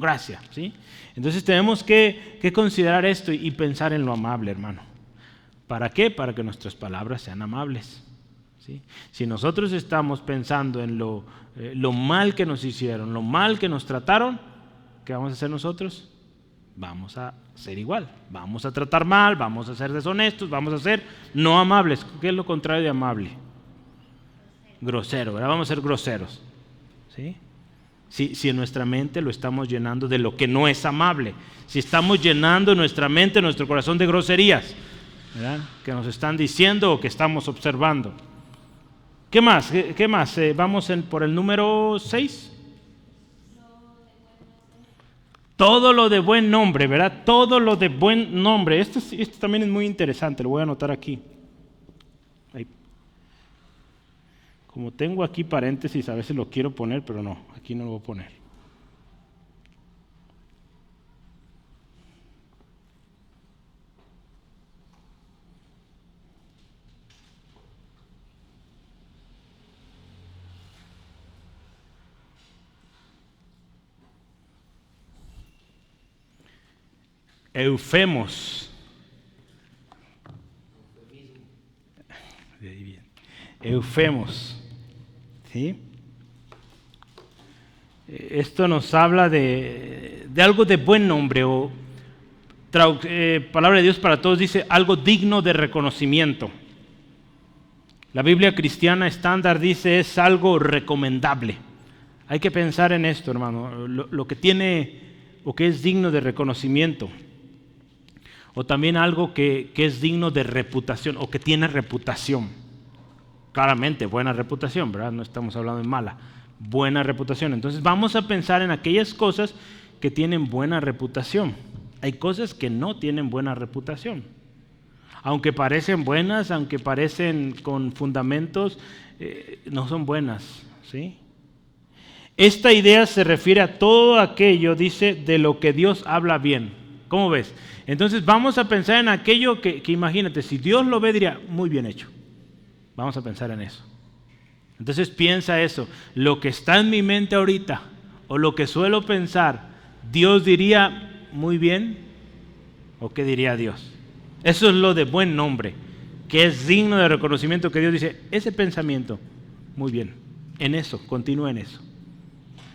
[SPEAKER 1] gracia, ¿sí? Entonces tenemos que considerar esto y pensar en lo amable, hermano. ¿Para qué? Para que nuestras palabras sean amables, ¿sí? Si nosotros estamos pensando en lo mal que nos hicieron, lo mal que nos trataron, ¿qué vamos a hacer nosotros? Vamos a ser igual, vamos a tratar mal, vamos a ser deshonestos, vamos a ser no amables. ¿Qué es lo contrario de amable? Grosero, ¿verdad? Vamos a ser groseros, ¿sí? Si en nuestra mente lo estamos llenando de lo que no es amable, si estamos llenando nuestra mente, nuestro corazón de groserías, ¿verdad? Que nos están diciendo o que estamos observando. ¿Qué más? ¿Qué más? Vamos por el número 6. Todo lo de buen nombre, ¿verdad? Todo lo de buen nombre. Esto también es muy interesante, lo voy a anotar aquí. Ahí. Como tengo aquí paréntesis, a veces lo quiero poner, pero no, aquí no lo voy a poner. Eufemos. Eufemos. ¿Sí? Esto nos habla de algo de buen nombre, o palabra de Dios para todos dice algo digno de reconocimiento. La Biblia cristiana estándar dice es algo recomendable. Hay que pensar en esto, hermano, lo que tiene o que es digno de reconocimiento. O también algo que es digno de reputación o que tiene reputación. Claramente, buena reputación, ¿verdad? No estamos hablando de mala. Buena reputación. Entonces vamos a pensar en aquellas cosas que tienen buena reputación. Hay cosas que no tienen buena reputación. Aunque parecen buenas, aunque parecen con fundamentos, no son buenas, ¿sí? Esta idea se refiere a todo aquello, dice, de lo que Dios habla bien. ¿Cómo ves? Entonces vamos a pensar en aquello que imagínate, si Dios lo ve diría, muy bien hecho. Vamos a pensar en eso. Entonces piensa eso, lo que está en mi mente ahorita, o lo que suelo pensar, Dios diría, muy bien, ¿o qué diría Dios? Eso es lo de buen nombre, que es digno de reconocimiento, que Dios dice, ese pensamiento, muy bien, en eso, continúa en eso.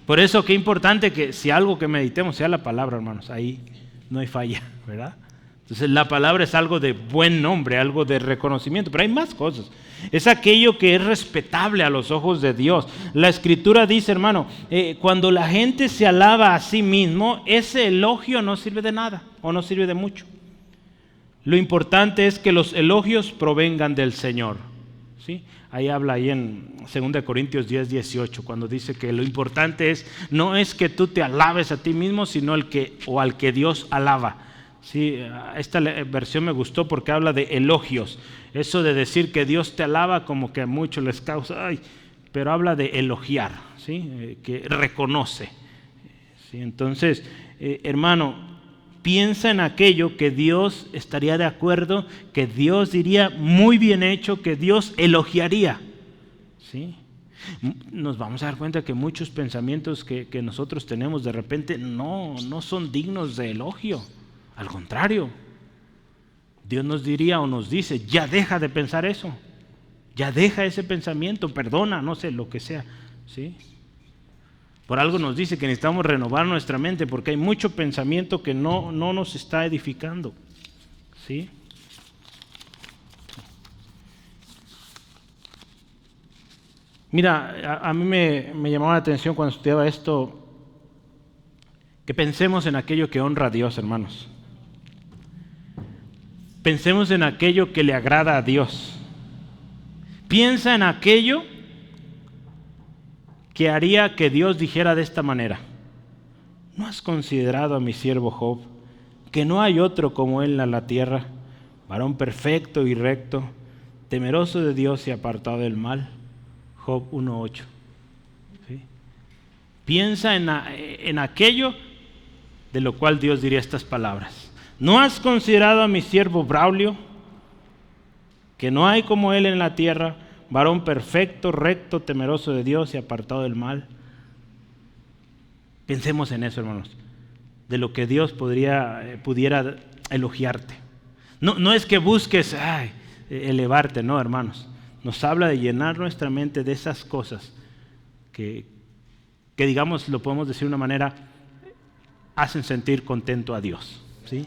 [SPEAKER 1] Por eso qué importante que si algo que meditemos sea la palabra, hermanos, ahí no hay falla, ¿verdad? Entonces la palabra es algo de buen nombre, algo de reconocimiento, pero hay más cosas. Es aquello que es respetable a los ojos de Dios. La Escritura dice, hermano, cuando la gente se alaba a sí mismo, ese elogio no sirve de nada o no sirve de mucho. Lo importante es que los elogios provengan del Señor, ¿sí? Ahí habla ahí en 2 Corintios 10, 18, cuando dice que lo importante no es que tú te alabes a ti mismo, sino al que Dios alaba. Sí, esta versión me gustó porque habla de elogios. Eso de decir que Dios te alaba como que a muchos les causa, pero habla de elogiar, ¿sí? Que reconoce. ¿Sí? Entonces, hermano, piensa en aquello que Dios estaría de acuerdo, que Dios diría muy bien hecho, que Dios elogiaría. ¿Sí? Nos vamos a dar cuenta que muchos pensamientos que nosotros tenemos de repente no son dignos de elogio. Al contrario, Dios nos diría o nos dice, ya deja de pensar eso, ya deja ese pensamiento, perdona, no sé, lo que sea, ¿sí? Por algo nos dice que necesitamos renovar nuestra mente porque hay mucho pensamiento que no nos está edificando, ¿sí? Mira, a mí me llamaba la atención cuando estudiaba esto, que pensemos en aquello que honra a Dios, hermanos. Pensemos en aquello que le agrada a Dios. Piensa en aquello que haría que Dios dijera de esta manera: ¿no has considerado a mi siervo Job, que no hay otro como él en la tierra, varón perfecto y recto, temeroso de Dios y apartado del mal? Job 1:8. ¿Sí? Piensa en aquello de lo cual Dios diría estas palabras: ¿no has considerado a mi siervo Braulio, que no hay como él en la tierra, varón perfecto, recto, temeroso de Dios y apartado del mal? Pensemos en eso, hermanos, de lo que Dios pudiera elogiarte. No es que busques elevarte, no, hermanos. Nos habla de llenar nuestra mente de esas cosas que digamos, lo podemos decir de una manera, hacen sentir contento a Dios, ¿sí?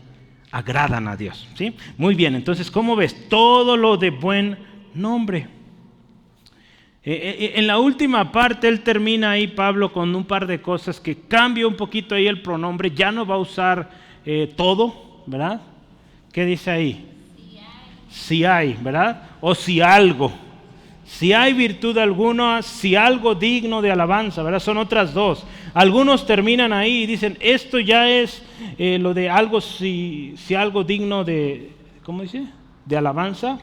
[SPEAKER 1] Agradan a Dios, ¿sí? Muy bien, entonces, ¿cómo ves? Todo lo de buen nombre. En la última parte él termina ahí, Pablo, con un par de cosas que cambia un poquito ahí el pronombre. Ya no va a usar todo, ¿verdad? ¿Qué dice ahí? Si hay, ¿verdad? O si algo. Si hay virtud alguna, si algo digno de alabanza, ¿verdad? Son otras dos. Algunos terminan ahí y dicen, esto ya es lo de algo, si algo digno de, ¿cómo dice? De alabanza.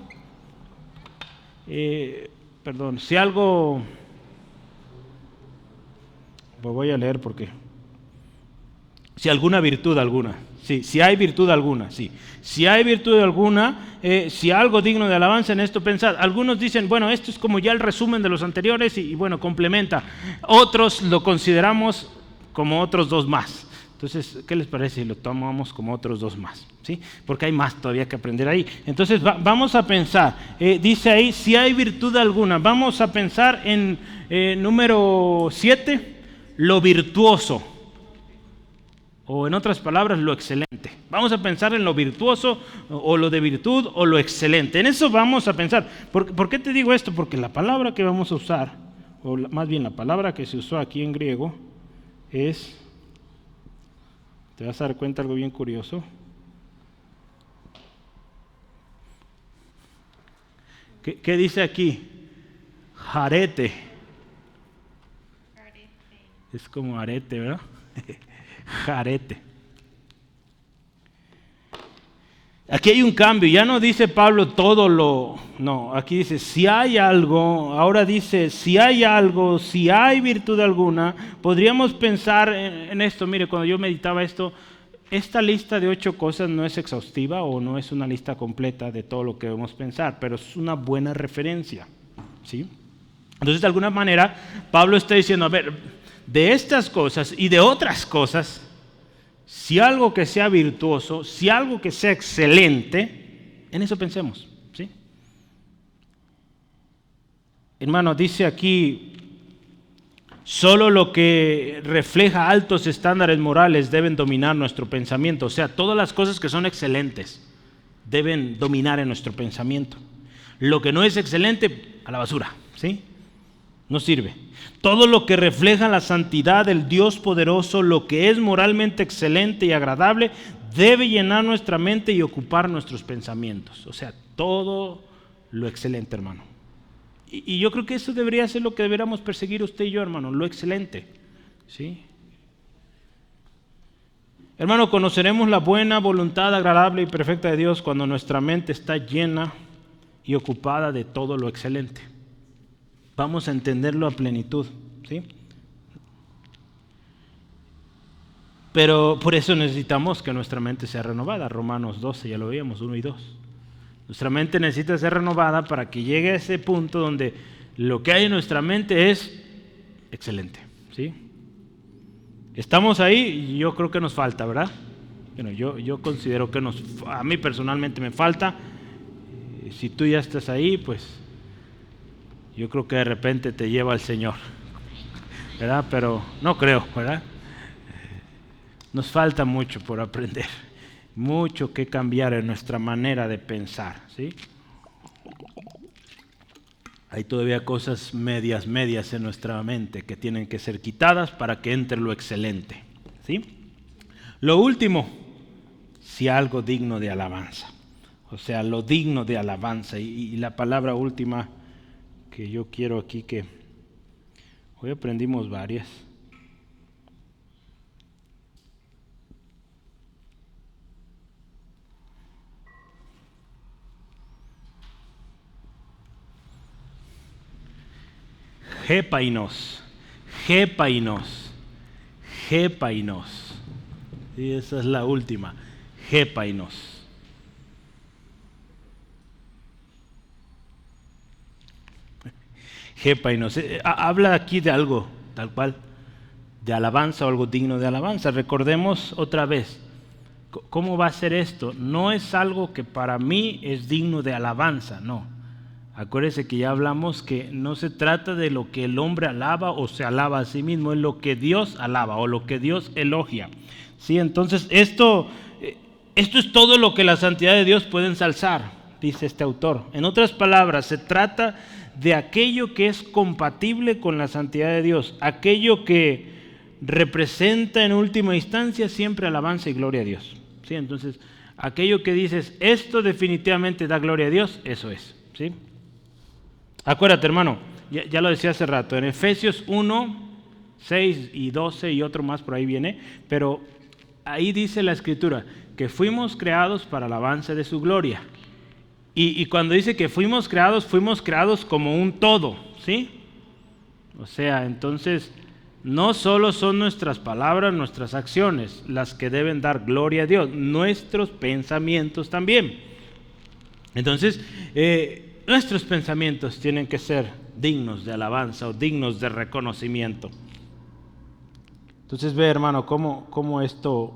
[SPEAKER 1] Si algo, pues voy a leer porque, si alguna virtud alguna, sí, si hay virtud alguna, sí. Si hay virtud alguna, si algo digno de alabanza, en esto pensad. Algunos dicen, bueno, esto es como ya el resumen de los anteriores y bueno, complementa. Otros lo consideramos como otros dos más. Entonces, ¿qué les parece si lo tomamos como otros dos más? ¿Sí? Porque hay más todavía que aprender ahí. Entonces, vamos a pensar. Dice ahí, si hay virtud alguna. Vamos a pensar en número 7, lo virtuoso. O en otras palabras, lo excelente. Vamos a pensar en lo virtuoso, o lo de virtud, o lo excelente. En eso vamos a pensar. ¿Por qué te digo esto? Porque la palabra que vamos a usar, o más bien la palabra que se usó aquí en griego, es, te vas a dar cuenta algo bien curioso. ¿Qué dice aquí? Jarete. Es como arete, ¿verdad? Jarete. Aquí hay un cambio, ya no dice Pablo todo lo, no, aquí dice si hay algo, ahora dice si hay algo, si hay virtud alguna. Podríamos pensar en esto. Mire, cuando yo meditaba esto, esta lista de 8 cosas no es exhaustiva o no es una lista completa de todo lo que debemos pensar, pero es una buena referencia, ¿sí? Entonces, de alguna manera, Pablo está diciendo, a ver, de estas cosas y de otras cosas, si algo que sea virtuoso, si algo que sea excelente, en eso pensemos, ¿sí? Hermano, dice aquí, solo lo que refleja altos estándares morales deben dominar nuestro pensamiento. O sea, todas las cosas que son excelentes deben dominar en nuestro pensamiento. Lo que no es excelente, a la basura, ¿sí? No sirve. Todo lo que refleja la santidad del Dios poderoso, lo que es moralmente excelente y agradable, debe llenar nuestra mente y ocupar nuestros pensamientos. O sea, todo lo excelente, hermano. Y yo creo que eso debería ser lo que deberíamos perseguir usted y yo, hermano, lo excelente, ¿sí? Hermano, conoceremos la buena voluntad agradable y perfecta de Dios cuando nuestra mente está llena y ocupada de todo lo excelente. Vamos a entenderlo a plenitud, ¿sí? Pero por eso necesitamos que nuestra mente sea renovada. Romanos 12, ya lo veíamos, 1 y 2. Nuestra mente necesita ser renovada para que llegue a ese punto donde lo que hay en nuestra mente es excelente, ¿sí? Estamos ahí y yo creo que nos falta, ¿verdad? Bueno, yo considero que a mí personalmente me falta. Si tú ya estás ahí, pues yo creo que de repente te lleva el Señor, ¿verdad? Pero no creo, ¿verdad? Nos falta mucho por aprender, mucho que cambiar en nuestra manera de pensar, ¿sí? Hay todavía cosas medias en nuestra mente que tienen que ser quitadas para que entre lo excelente, ¿sí? Lo último, si algo digno de alabanza, o sea, lo digno de alabanza. Y la palabra última que yo quiero aquí, que hoy aprendimos varias. Gepainos. Y esa es la última. Gepainos. Gepainos. Habla aquí de algo, tal cual, de alabanza o algo digno de alabanza. Recordemos otra vez, ¿cómo va a ser esto? No es algo que para mí es digno de alabanza, no. Acuérdese que ya hablamos que no se trata de lo que el hombre alaba o se alaba a sí mismo, es lo que Dios alaba o lo que Dios elogia. ¿Sí? Entonces esto es todo lo que la santidad de Dios puede ensalzar, dice este autor. En otras palabras, se trata de aquello que es compatible con la santidad de Dios, aquello que representa en última instancia siempre alabanza y gloria a Dios. ¿Sí? Entonces, aquello que dices, esto definitivamente da gloria a Dios, eso es. ¿Sí? Acuérdate, hermano, ya lo decía hace rato, en Efesios 1, 6 y 12 y otro más por ahí viene, pero ahí dice la Escritura que fuimos creados para el avance de su gloria. Y cuando dice que fuimos creados como un todo, ¿sí? O sea, entonces, no solo son nuestras palabras, nuestras acciones las que deben dar gloria a Dios, nuestros pensamientos también. Entonces, nuestros pensamientos tienen que ser dignos de alabanza o dignos de reconocimiento. Entonces ve, hermano, cómo esto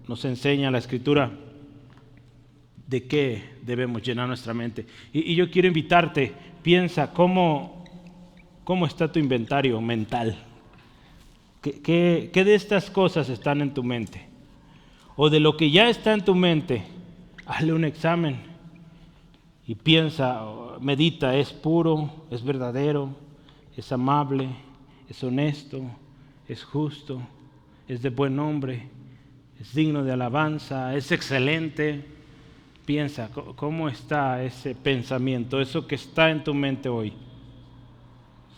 [SPEAKER 1] nos enseña la Escritura de qué debemos llenar nuestra mente. Y yo quiero invitarte, piensa cómo está tu inventario mental. ¿Qué de estas cosas están en tu mente? O de lo que ya está en tu mente, hazle un examen y piensa, medita, ¿es puro, es verdadero, es amable, es honesto, es justo, es de buen nombre, es digno de alabanza, es excelente? Piensa, ¿cómo está ese pensamiento, eso que está en tu mente hoy?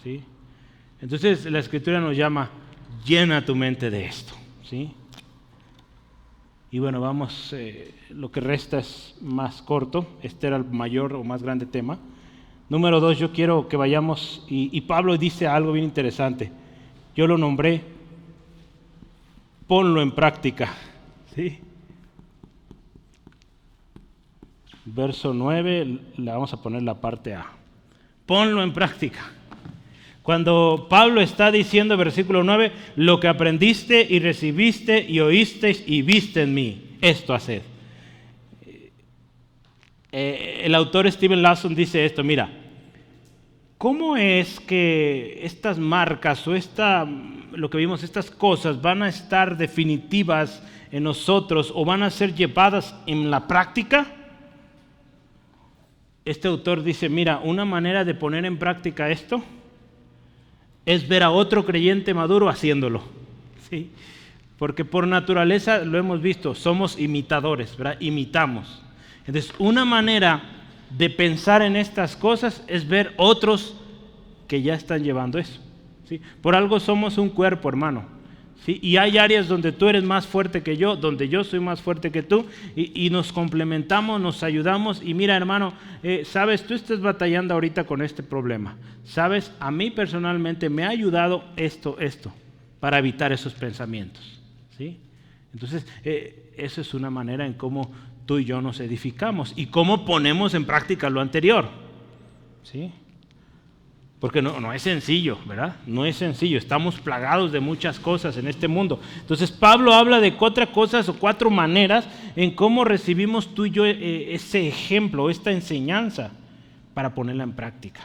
[SPEAKER 1] ¿Sí? Entonces la Escritura nos llama, llena tu mente de esto, ¿sí? Y bueno, vamos, lo que resta es más corto, este era el mayor o más grande tema. Número 2, yo quiero que vayamos, y Pablo dice algo bien interesante, yo lo nombré, ponlo en práctica, ¿sí? Verso 9, le vamos a poner la parte A. Ponlo en práctica. Cuando Pablo está diciendo, versículo 9, lo que aprendiste y recibiste y oísteis y viste en mí, esto haced. El autor Steven Lawson dice esto, mira, ¿cómo es que estas marcas o lo que vimos, estas cosas van a estar definitivas en nosotros o van a ser llevadas en la práctica? Este autor dice, mira, una manera de poner en práctica esto es ver a otro creyente maduro haciéndolo, ¿sí? Porque por naturaleza lo hemos visto, somos imitadores, ¿verdad? Imitamos. Entonces, una manera de pensar en estas cosas es ver otros que ya están llevando eso, ¿sí? Por algo somos un cuerpo, hermano. ¿Sí? Y hay áreas donde tú eres más fuerte que yo, donde yo soy más fuerte que tú, y nos complementamos, nos ayudamos. Y mira, hermano, sabes, tú estás batallando ahorita con este problema. Sabes, a mí personalmente me ha ayudado esto, para evitar esos pensamientos, ¿sí? Entonces, eso es una manera en cómo tú y yo nos edificamos y cómo ponemos en práctica lo anterior, ¿sí? Porque no es sencillo, ¿verdad? No es sencillo. Estamos plagados de muchas cosas en este mundo. Entonces Pablo habla de 4 cosas o 4 maneras en cómo recibimos tú y yo ese ejemplo, esta enseñanza para ponerla en práctica.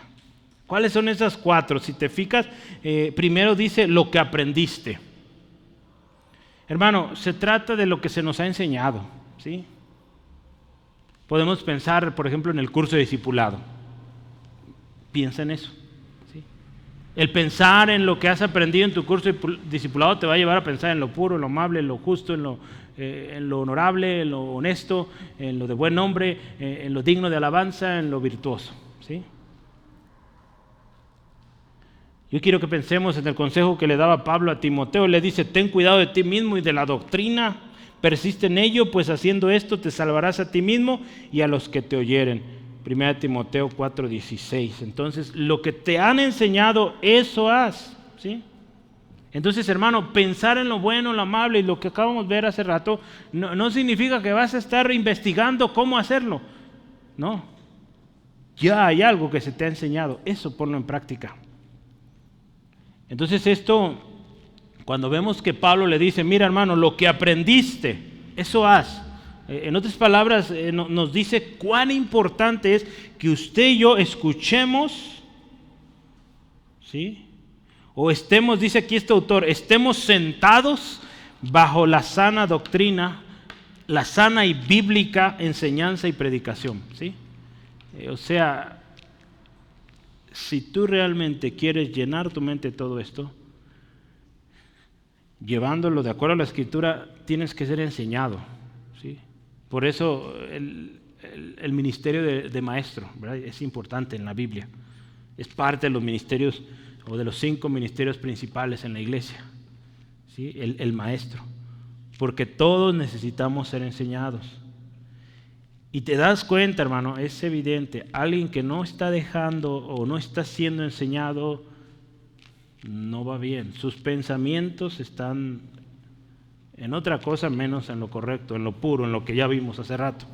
[SPEAKER 1] ¿Cuáles son esas 4? Si te fijas, primero dice lo que aprendiste. Hermano, se trata de lo que se nos ha enseñado, ¿sí? Podemos pensar, por ejemplo, en el curso de discipulado. Piensa en eso. El pensar en lo que has aprendido en tu curso de discipulado te va a llevar a pensar en lo puro, en lo amable, en lo justo, en lo honorable, en lo honesto, en lo de buen nombre, en lo digno de alabanza, en lo virtuoso, ¿sí? Yo quiero que pensemos en el consejo que le daba Pablo a Timoteo. Le dice, ten cuidado de ti mismo y de la doctrina, persiste en ello, pues haciendo esto te salvarás a ti mismo y a los que te oyeren. 1 Timoteo 4:16. Entonces, lo que te han enseñado, eso haz, ¿sí? Entonces, hermano, pensar en lo bueno, lo amable y lo que acabamos de ver hace rato, no significa que vas a estar investigando cómo hacerlo. No. Ya hay algo que se te ha enseñado. Eso ponlo en práctica. Entonces, esto, cuando vemos que Pablo le dice, mira, hermano, lo que aprendiste, eso haz. En otras palabras, nos dice cuán importante es que usted y yo escuchemos, ¿sí? O estemos, dice aquí este autor, estemos sentados bajo la sana doctrina, la sana y bíblica enseñanza y predicación, ¿sí? O sea, si tú realmente quieres llenar tu mente de todo esto, llevándolo de acuerdo a la Escritura, tienes que ser enseñado, ¿sí? Por eso el ministerio de maestro, ¿verdad? Es importante en la Biblia. Es parte de los ministerios o de los 5 ministerios principales en la iglesia, ¿sí? El maestro. Porque todos necesitamos ser enseñados. Y te das cuenta, hermano, es evidente, alguien que no está dejando o no está siendo enseñado, no va bien. Sus pensamientos están en otra cosa menos en lo correcto, en lo puro, en lo que ya vimos hace rato.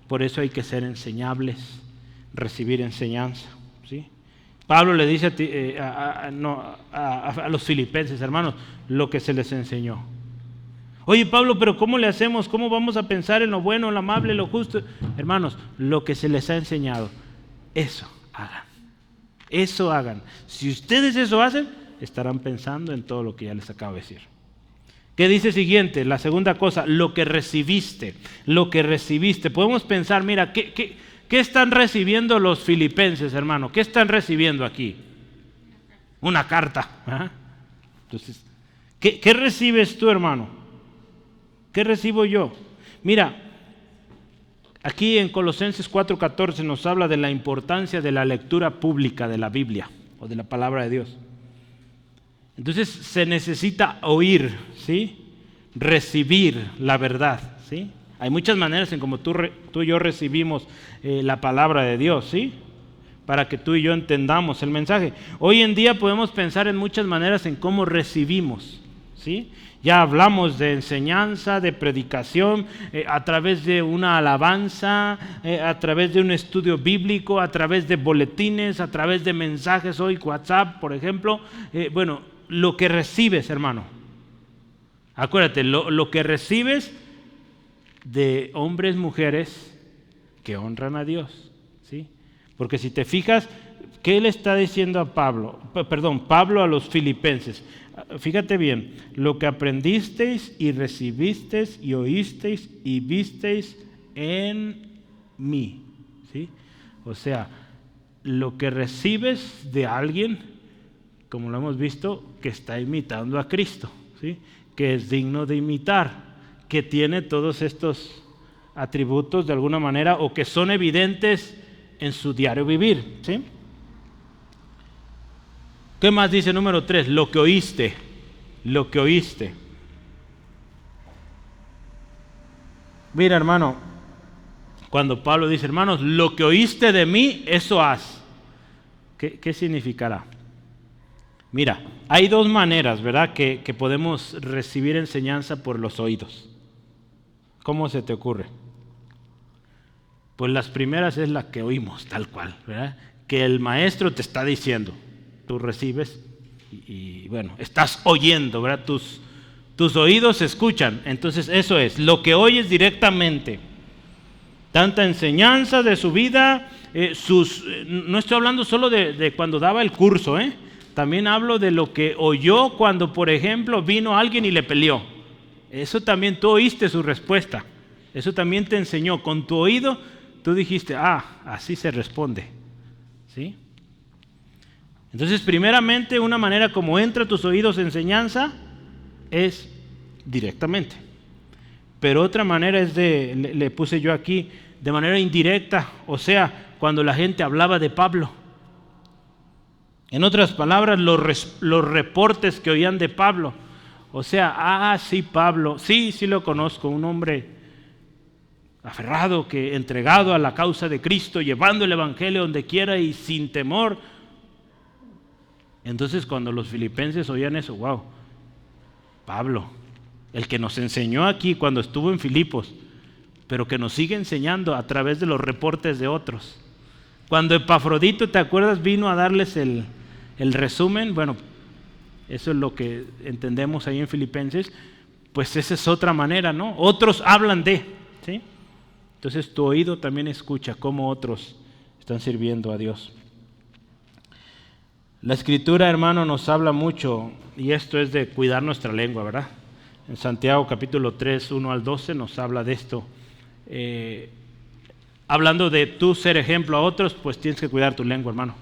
[SPEAKER 1] Por eso hay que ser enseñables, recibir enseñanza, ¿sí? Pablo le dice a los filipenses, hermanos, lo que se les enseñó. Oye, Pablo, pero ¿cómo le hacemos? ¿Cómo vamos a pensar en lo bueno, en lo amable, en lo justo? Hermanos, lo que se les ha enseñado, eso hagan. Eso hagan. Si ustedes eso hacen, estarán pensando en todo lo que ya les acabo de decir. ¿Qué dice siguiente? La segunda cosa, lo que recibiste. Lo que recibiste. Podemos pensar, mira, ¿qué están recibiendo los filipenses, hermano? ¿Qué están recibiendo aquí? Una carta. ¿Ah? Entonces, ¿qué recibes tú, hermano? ¿Qué recibo yo? Mira, aquí en Colosenses 4:14 nos habla de la importancia de la lectura pública de la Biblia o de la palabra de Dios. Entonces se necesita oír, ¿sí? Recibir la verdad, ¿sí? Hay muchas maneras en cómo tú y yo recibimos la palabra de Dios, ¿sí? Para que tú y yo entendamos el mensaje. Hoy en día podemos pensar en muchas maneras en cómo recibimos, ¿sí? Ya hablamos de enseñanza, de predicación, a través de una alabanza, a través de un estudio bíblico, a través de boletines, a través de mensajes hoy, WhatsApp, por ejemplo. Bueno, lo que recibes, hermano. Acuérdate, lo que recibes de hombres, mujeres que honran a Dios, ¿sí? Porque si te fijas, ¿qué le está diciendo a Pablo a los filipenses? Fíjate bien, lo que aprendisteis y recibisteis y oísteis y visteis en mí, ¿sí? O sea, lo que recibes de alguien, como lo hemos visto, que está imitando a Cristo, ¿sí? Que es digno de imitar, que tiene todos estos atributos de alguna manera o que son evidentes en su diario vivir, ¿sí? ¿Qué más dice número 3? Lo que oíste, lo que oíste. Mira, hermano, cuando Pablo dice, hermanos, lo que oíste de mí, eso haz. ¿Qué significará? Mira, hay 2 maneras, ¿verdad?, que podemos recibir enseñanza por los oídos. ¿Cómo se te ocurre? Pues las primeras es la que oímos, tal cual, ¿verdad? Que el maestro te está diciendo. Tú recibes y bueno, estás oyendo, ¿verdad? Tus oídos escuchan. Entonces eso es, lo que oyes directamente. Tanta enseñanza de su vida, no estoy hablando solo de cuando daba el curso, también hablo de lo que oyó cuando, por ejemplo, vino alguien y le peleó. Eso también tú oíste su respuesta. Eso también te enseñó. Con tu oído tú dijiste, así se responde, ¿sí? Entonces, primeramente, una manera como entra a tus oídos enseñanza es directamente. Pero otra manera es le puse yo aquí, de manera indirecta, o sea, cuando la gente hablaba de Pablo. En otras palabras, los reportes que oían de Pablo. O sea, sí, Pablo, sí lo conozco, un hombre aferrado, entregado a la causa de Cristo, llevando el evangelio donde quiera y sin temor. Entonces cuando los filipenses oían eso, wow, Pablo, el que nos enseñó aquí cuando estuvo en Filipos, pero que nos sigue enseñando a través de los reportes de otros. Cuando Epafrodito, ¿te acuerdas?, vino a darles el resumen, bueno, eso es lo que entendemos ahí en Filipenses, pues esa es otra manera, ¿no? Otros hablan ¿sí? Entonces tu oído también escucha cómo otros están sirviendo a Dios. La Escritura, hermano, nos habla mucho, y esto es de cuidar nuestra lengua, ¿verdad? En Santiago capítulo 3, 1 al 12 nos habla de esto. Hablando de tú ser ejemplo a otros, pues tienes que cuidar tu lengua, hermano.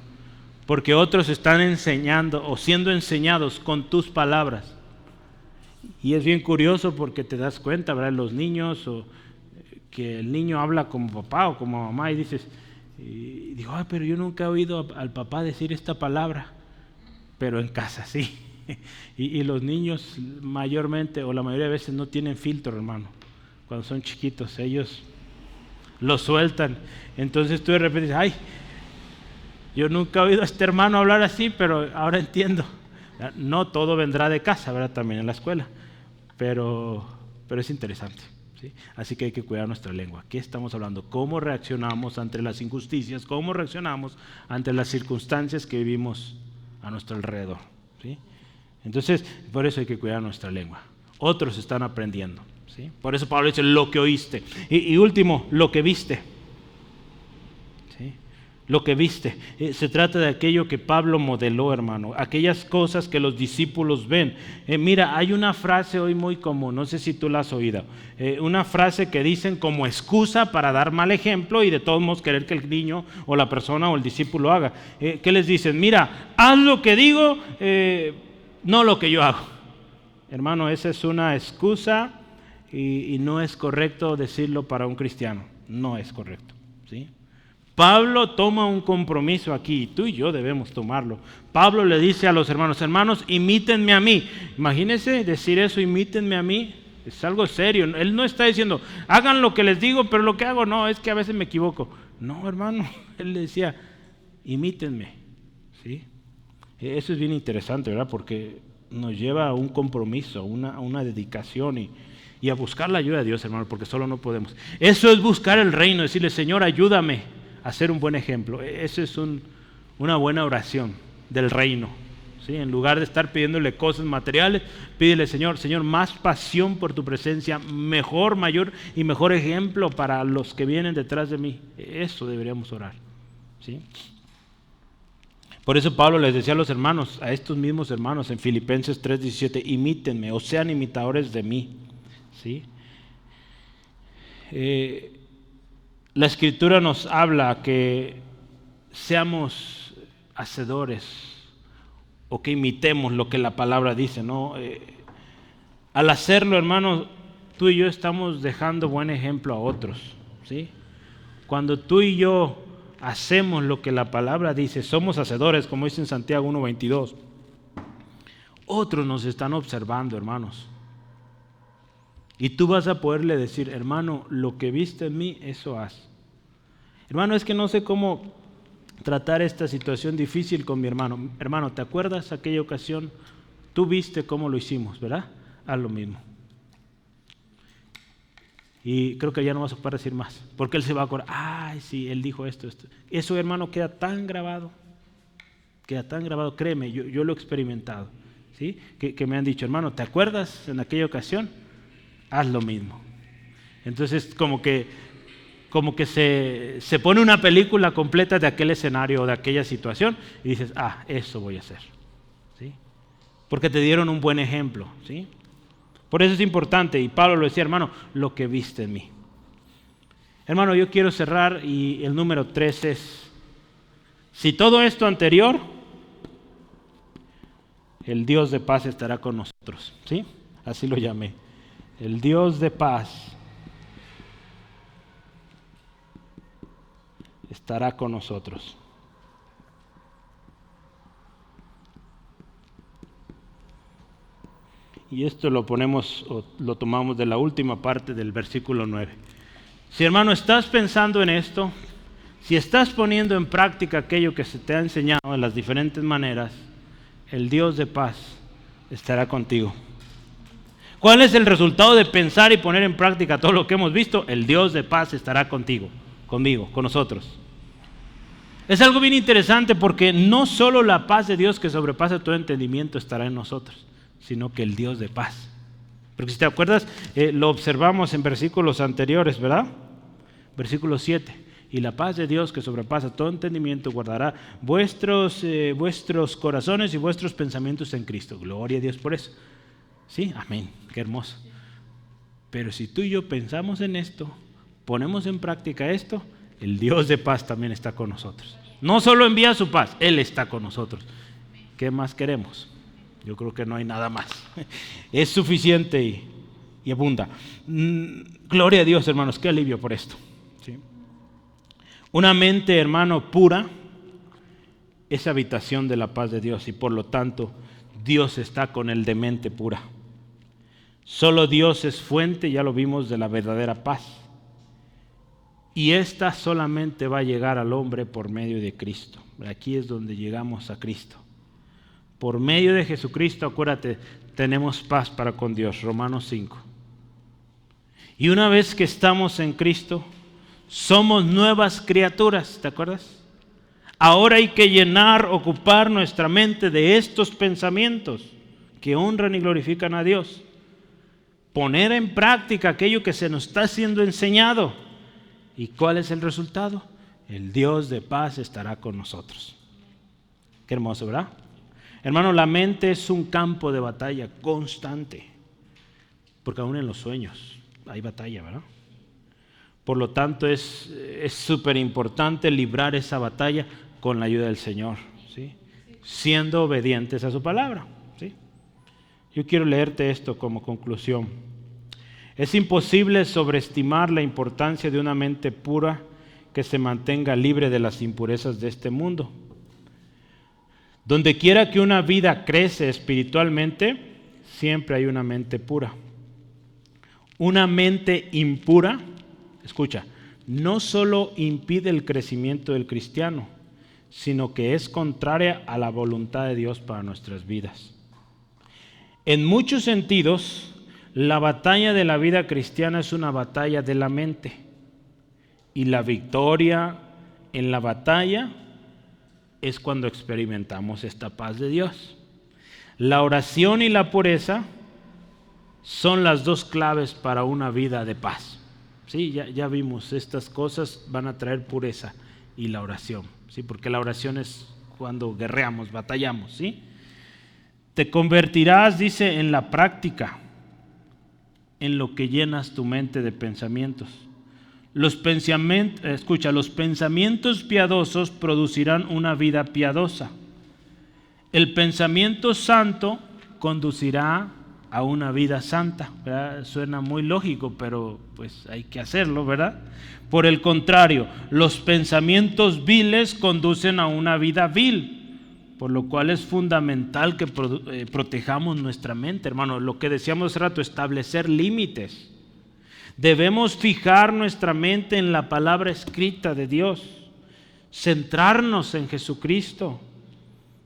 [SPEAKER 1] Porque otros están enseñando o siendo enseñados con tus palabras. Y es bien curioso porque te das cuenta, ¿verdad? Los niños, o que el niño habla como papá o como mamá y dices, Y digo, pero yo nunca he oído al papá decir esta palabra, pero en casa sí. Y los niños mayormente, o la mayoría de veces, no tienen filtro, hermano. Cuando son chiquitos, ellos lo sueltan. Entonces tú de repente dices, yo nunca he oído a este hermano hablar así, pero ahora entiendo. No todo vendrá de casa, ¿verdad? También en la escuela, pero es interesante, ¿sí? Así que hay que cuidar nuestra lengua. ¿Qué estamos hablando? ¿Cómo reaccionamos ante las injusticias? ¿Cómo reaccionamos ante las circunstancias que vivimos a nuestro alrededor? ¿Sí? Entonces, por eso hay que cuidar nuestra lengua. Otros están aprendiendo, ¿sí? Por eso Pablo dice lo que oíste. Y último, lo que viste. ¿Sí? Lo que viste. Se trata de aquello que Pablo modeló, hermano. Aquellas cosas que los discípulos ven. Mira, hay una frase hoy muy común, no sé si tú la has oído. Una frase que dicen como excusa para dar mal ejemplo y de todos modos querer que el niño o la persona o el discípulo haga. ¿Qué les dicen? Mira, haz lo que digo, no lo que yo hago. Hermano, esa es una excusa y no es correcto decirlo para un cristiano. No es correcto, ¿sí? Pablo toma un compromiso aquí y tú y yo debemos tomarlo. Pablo le dice a los hermanos, imítenme a mí. Imagínense decir eso, imítenme a mí. Es algo serio. Él no está diciendo, hagan lo que les digo, pero lo que hago no, es que a veces me equivoco. No, hermano, él le decía, imítenme, ¿sí? Eso es bien interesante, ¿verdad? Porque nos lleva a un compromiso, a una dedicación y a buscar la ayuda de Dios, hermano, porque solo no podemos. Eso es buscar el reino, decirle, Señor, ayúdame a ser un buen ejemplo. Eso es una buena oración del reino, ¿sí? En lugar de estar pidiéndole cosas materiales, pídele, Señor, más pasión por tu presencia, mayor y mejor ejemplo para los que vienen detrás de mí. Eso deberíamos orar, ¿sí? Por eso Pablo les decía a los hermanos, a estos mismos hermanos en Filipenses 3:17, imítenme o sean imitadores de mí, ¿sí? La Escritura nos habla que seamos hacedores o que imitemos lo que la palabra dice, ¿no? Al hacerlo, hermanos, tú y yo estamos dejando buen ejemplo a otros, ¿sí? Cuando tú y yo hacemos lo que la palabra dice, somos hacedores, como dice en Santiago 1:22. Otros nos están observando, hermanos. Y tú vas a poderle decir, hermano, lo que viste en mí, eso haz. Hermano, es que no sé cómo tratar esta situación difícil con mi hermano. Hermano, ¿te acuerdas aquella ocasión? Tú viste cómo lo hicimos, ¿verdad? Haz lo mismo. Y creo que ya no vas a poder decir más, porque él se va a acordar, ay, sí, él dijo esto. Eso, hermano, queda tan grabado, créeme, yo lo he experimentado, ¿sí? Que me han dicho, hermano, ¿te acuerdas en aquella ocasión? Haz lo mismo. Entonces, como que se pone una película completa de aquel escenario o de aquella situación y dices, eso voy a hacer, ¿sí? Porque te dieron un buen ejemplo, ¿sí? Por eso es importante, y Pablo lo decía, hermano, lo que viste en mí. Hermano, yo quiero cerrar y el número 3 es, si todo esto anterior, el Dios de paz estará con nosotros, ¿sí? Así lo llamé. El Dios de paz estará con nosotros. Y esto lo tomamos de la última parte del versículo 9. Si, hermano, estás pensando en esto, si estás poniendo en práctica aquello que se te ha enseñado de las diferentes maneras, el Dios de paz estará contigo. ¿Cuál es el resultado de pensar y poner en práctica todo lo que hemos visto? El Dios de paz estará contigo, conmigo, con nosotros. Es algo bien interesante porque no solo la paz de Dios que sobrepasa todo entendimiento estará en nosotros, sino que el Dios de paz. Porque si te acuerdas, lo observamos en versículos anteriores, ¿verdad? Versículo 7. Y la paz de Dios que sobrepasa todo entendimiento guardará vuestros corazones y vuestros pensamientos en Cristo. Gloria a Dios por eso. Sí, amén, qué hermoso. Pero si tú y yo pensamos en esto, ponemos en práctica esto, el Dios de paz también está con nosotros. No solo envía su paz, Él está con nosotros. ¿Qué más queremos? Yo creo que no hay nada más. Es suficiente y abunda. Gloria a Dios, hermanos, qué alivio por esto, ¿sí? Una mente, hermano, pura es habitación de la paz de Dios, y por lo tanto Dios está con el de mente pura. Solo Dios es fuente, ya lo vimos, de la verdadera paz. Y esta solamente va a llegar al hombre por medio de Cristo. Aquí es donde llegamos a Cristo. Por medio de Jesucristo, acuérdate, tenemos paz para con Dios. Romanos 5. Y una vez que estamos en Cristo, somos nuevas criaturas, ¿te acuerdas? Ahora hay que ocupar nuestra mente de estos pensamientos que honran y glorifican a Dios. Poner en práctica aquello que se nos está siendo enseñado. ¿Y cuál es el resultado? El Dios de paz estará con nosotros. Qué hermoso, ¿verdad? Hermano, la mente es un campo de batalla constante, porque aún en los sueños hay batalla, ¿verdad? Por lo tanto, es súper importante librar esa batalla con la ayuda del Señor, ¿sí? Siendo obedientes a su palabra, ¿sí? Yo quiero leerte esto como conclusión. Es imposible sobreestimar la importancia de una mente pura que se mantenga libre de las impurezas de este mundo. Donde quiera que una vida crece espiritualmente, siempre hay una mente pura. Una mente impura, escucha, no solo impide el crecimiento del cristiano, sino que es contraria a la voluntad de Dios para nuestras vidas. En muchos sentidos, la batalla de la vida cristiana es una batalla de la mente. Y la victoria en la batalla es cuando experimentamos esta paz de Dios. La oración y la pureza son las dos claves para una vida de paz. Sí, ya vimos, estas cosas van a traer pureza y la oración, ¿sí? Porque la oración es cuando guerreamos, batallamos, ¿sí? Te convertirás, dice, en la práctica, en lo que llenas tu mente de pensamientos. Los pensamientos piadosos producirán una vida piadosa. El pensamiento santo conducirá a una vida santa, ¿verdad? Suena muy lógico, pero pues hay que hacerlo, ¿verdad? Por el contrario, los pensamientos viles conducen a una vida vil, por lo cual es fundamental que protejamos nuestra mente, hermano. Lo que decíamos hace rato, establecer límites. Debemos fijar nuestra mente en la palabra escrita de Dios, centrarnos en Jesucristo.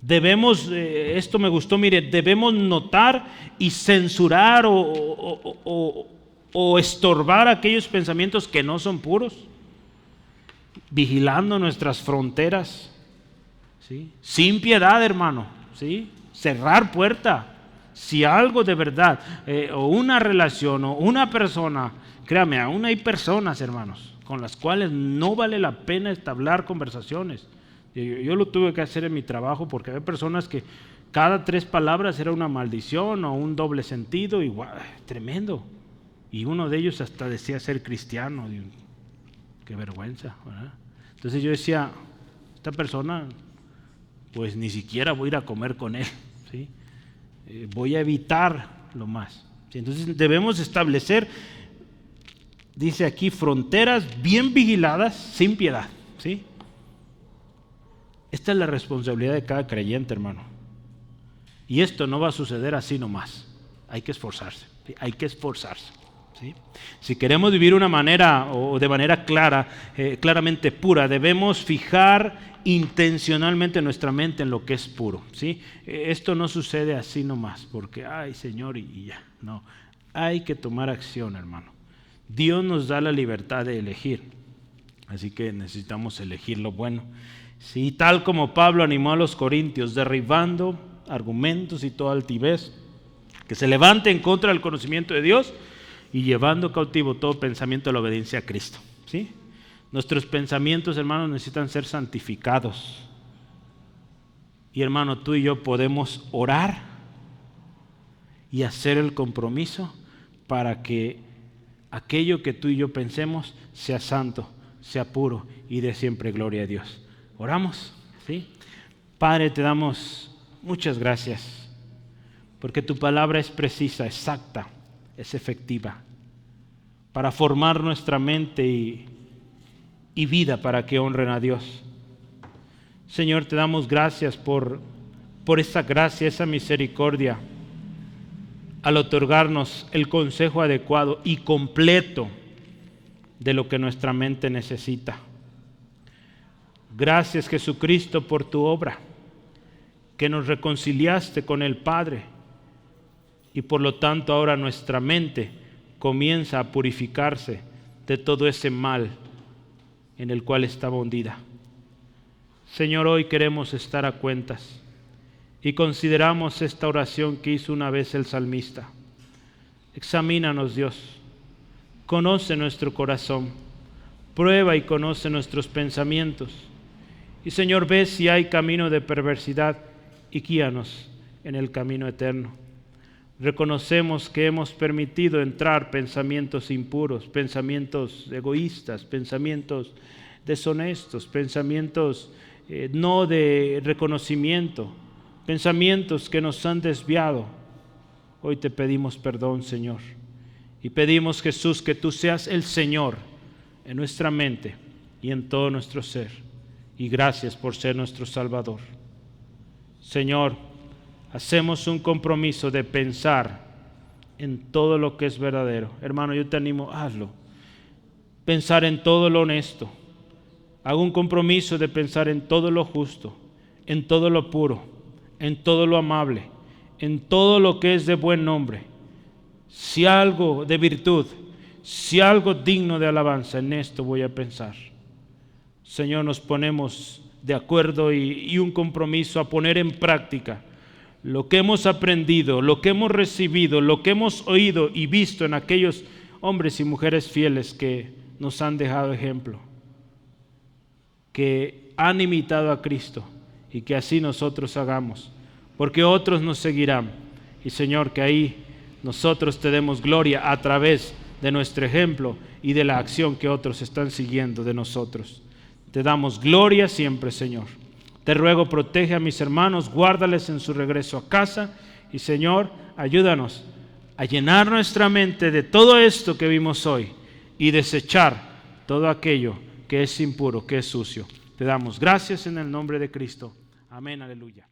[SPEAKER 1] Debemos, esto me gustó, mire, debemos notar y censurar o estorbar aquellos pensamientos que no son puros, vigilando nuestras fronteras, ¿sí? Sin piedad, hermano, ¿sí? Cerrar puerta. Si algo de verdad, o una relación, o una persona, créame, aún hay personas, hermanos, con las cuales no vale la pena entablar conversaciones. Yo lo tuve que hacer en mi trabajo porque había personas que cada 3 palabras era una maldición o un doble sentido, y wow, tremendo. Y uno de ellos hasta decía ser cristiano. Qué vergüenza, ¿verdad? Entonces yo decía, esta persona, pues ni siquiera voy a ir a comer con él, ¿sí? Voy a evitar lo más, ¿sí? Entonces debemos establecer, dice aquí, fronteras bien vigiladas, sin piedad, ¿sí? Esta es la responsabilidad de cada creyente, hermano. Y esto no va a suceder así nomás. Hay que esforzarse, ¿sí? Hay que esforzarse, ¿sí? Si queremos vivir una manera o de manera clara, claramente pura, debemos fijar intencionalmente nuestra mente en lo que es puro, ¿sí? Esto no sucede así nomás, porque, ay Señor, y ya. No, hay que tomar acción, hermano. Dios nos da la libertad de elegir, así que necesitamos elegir lo bueno. Sí, tal como Pablo animó a los corintios, derribando argumentos y toda altivez que se levante en contra del conocimiento de Dios y llevando cautivo todo pensamiento a la obediencia a Cristo, ¿sí? Nuestros pensamientos, hermanos, necesitan ser santificados. Y hermano, tú y yo podemos orar y hacer el compromiso para que aquello que tú y yo pensemos sea santo, sea puro y dé siempre gloria a Dios. Oramos, ¿sí? Padre, te damos muchas gracias porque tu palabra es precisa, exacta, es efectiva para formar nuestra mente y y vida para que honren a Dios. Señor, te damos gracias por esa gracia, esa misericordia, al otorgarnos el consejo adecuado y completo de lo que nuestra mente necesita. Gracias, Jesucristo, por tu obra, que nos reconciliaste con el Padre, y por lo tanto ahora nuestra mente comienza a purificarse de todo ese mal en el cual estaba hundida. Señor, hoy queremos estar a cuentas y consideramos esta oración que hizo una vez el salmista. Examínanos, Dios, conoce nuestro corazón, prueba y conoce nuestros pensamientos. Y Señor, ve si hay camino de perversidad y guíanos en el camino eterno. Reconocemos que hemos permitido entrar pensamientos impuros, pensamientos egoístas, pensamientos deshonestos, pensamientos no de reconocimiento, pensamientos que nos han desviado. Hoy te pedimos perdón, Señor, y pedimos, Jesús, que tú seas el Señor en nuestra mente y en todo nuestro ser. Y gracias por ser nuestro Salvador. Señor, hacemos un compromiso de pensar en todo lo que es verdadero. Hermano, yo te animo, hazlo. Pensar en todo lo honesto. Hago un compromiso de pensar en todo lo justo, en todo lo puro, en todo lo amable, en todo lo que es de buen nombre. Si algo de virtud, si algo digno de alabanza, en esto voy a pensar. Señor, nos ponemos de acuerdo y un compromiso a poner en práctica lo que hemos aprendido, lo que hemos recibido, lo que hemos oído y visto en aquellos hombres y mujeres fieles que nos han dejado ejemplo, que han imitado a Cristo, y que así nosotros hagamos, porque otros nos seguirán. Y Señor, que ahí nosotros te demos gloria a través de nuestro ejemplo y de la acción que otros están siguiendo de nosotros. Te damos gloria siempre, Señor. Te ruego, protege a mis hermanos, guárdales en su regreso a casa, y Señor, ayúdanos a llenar nuestra mente de todo esto que vimos hoy y desechar todo aquello que es impuro, que es sucio. Te damos gracias en el nombre de Cristo. Amén, aleluya.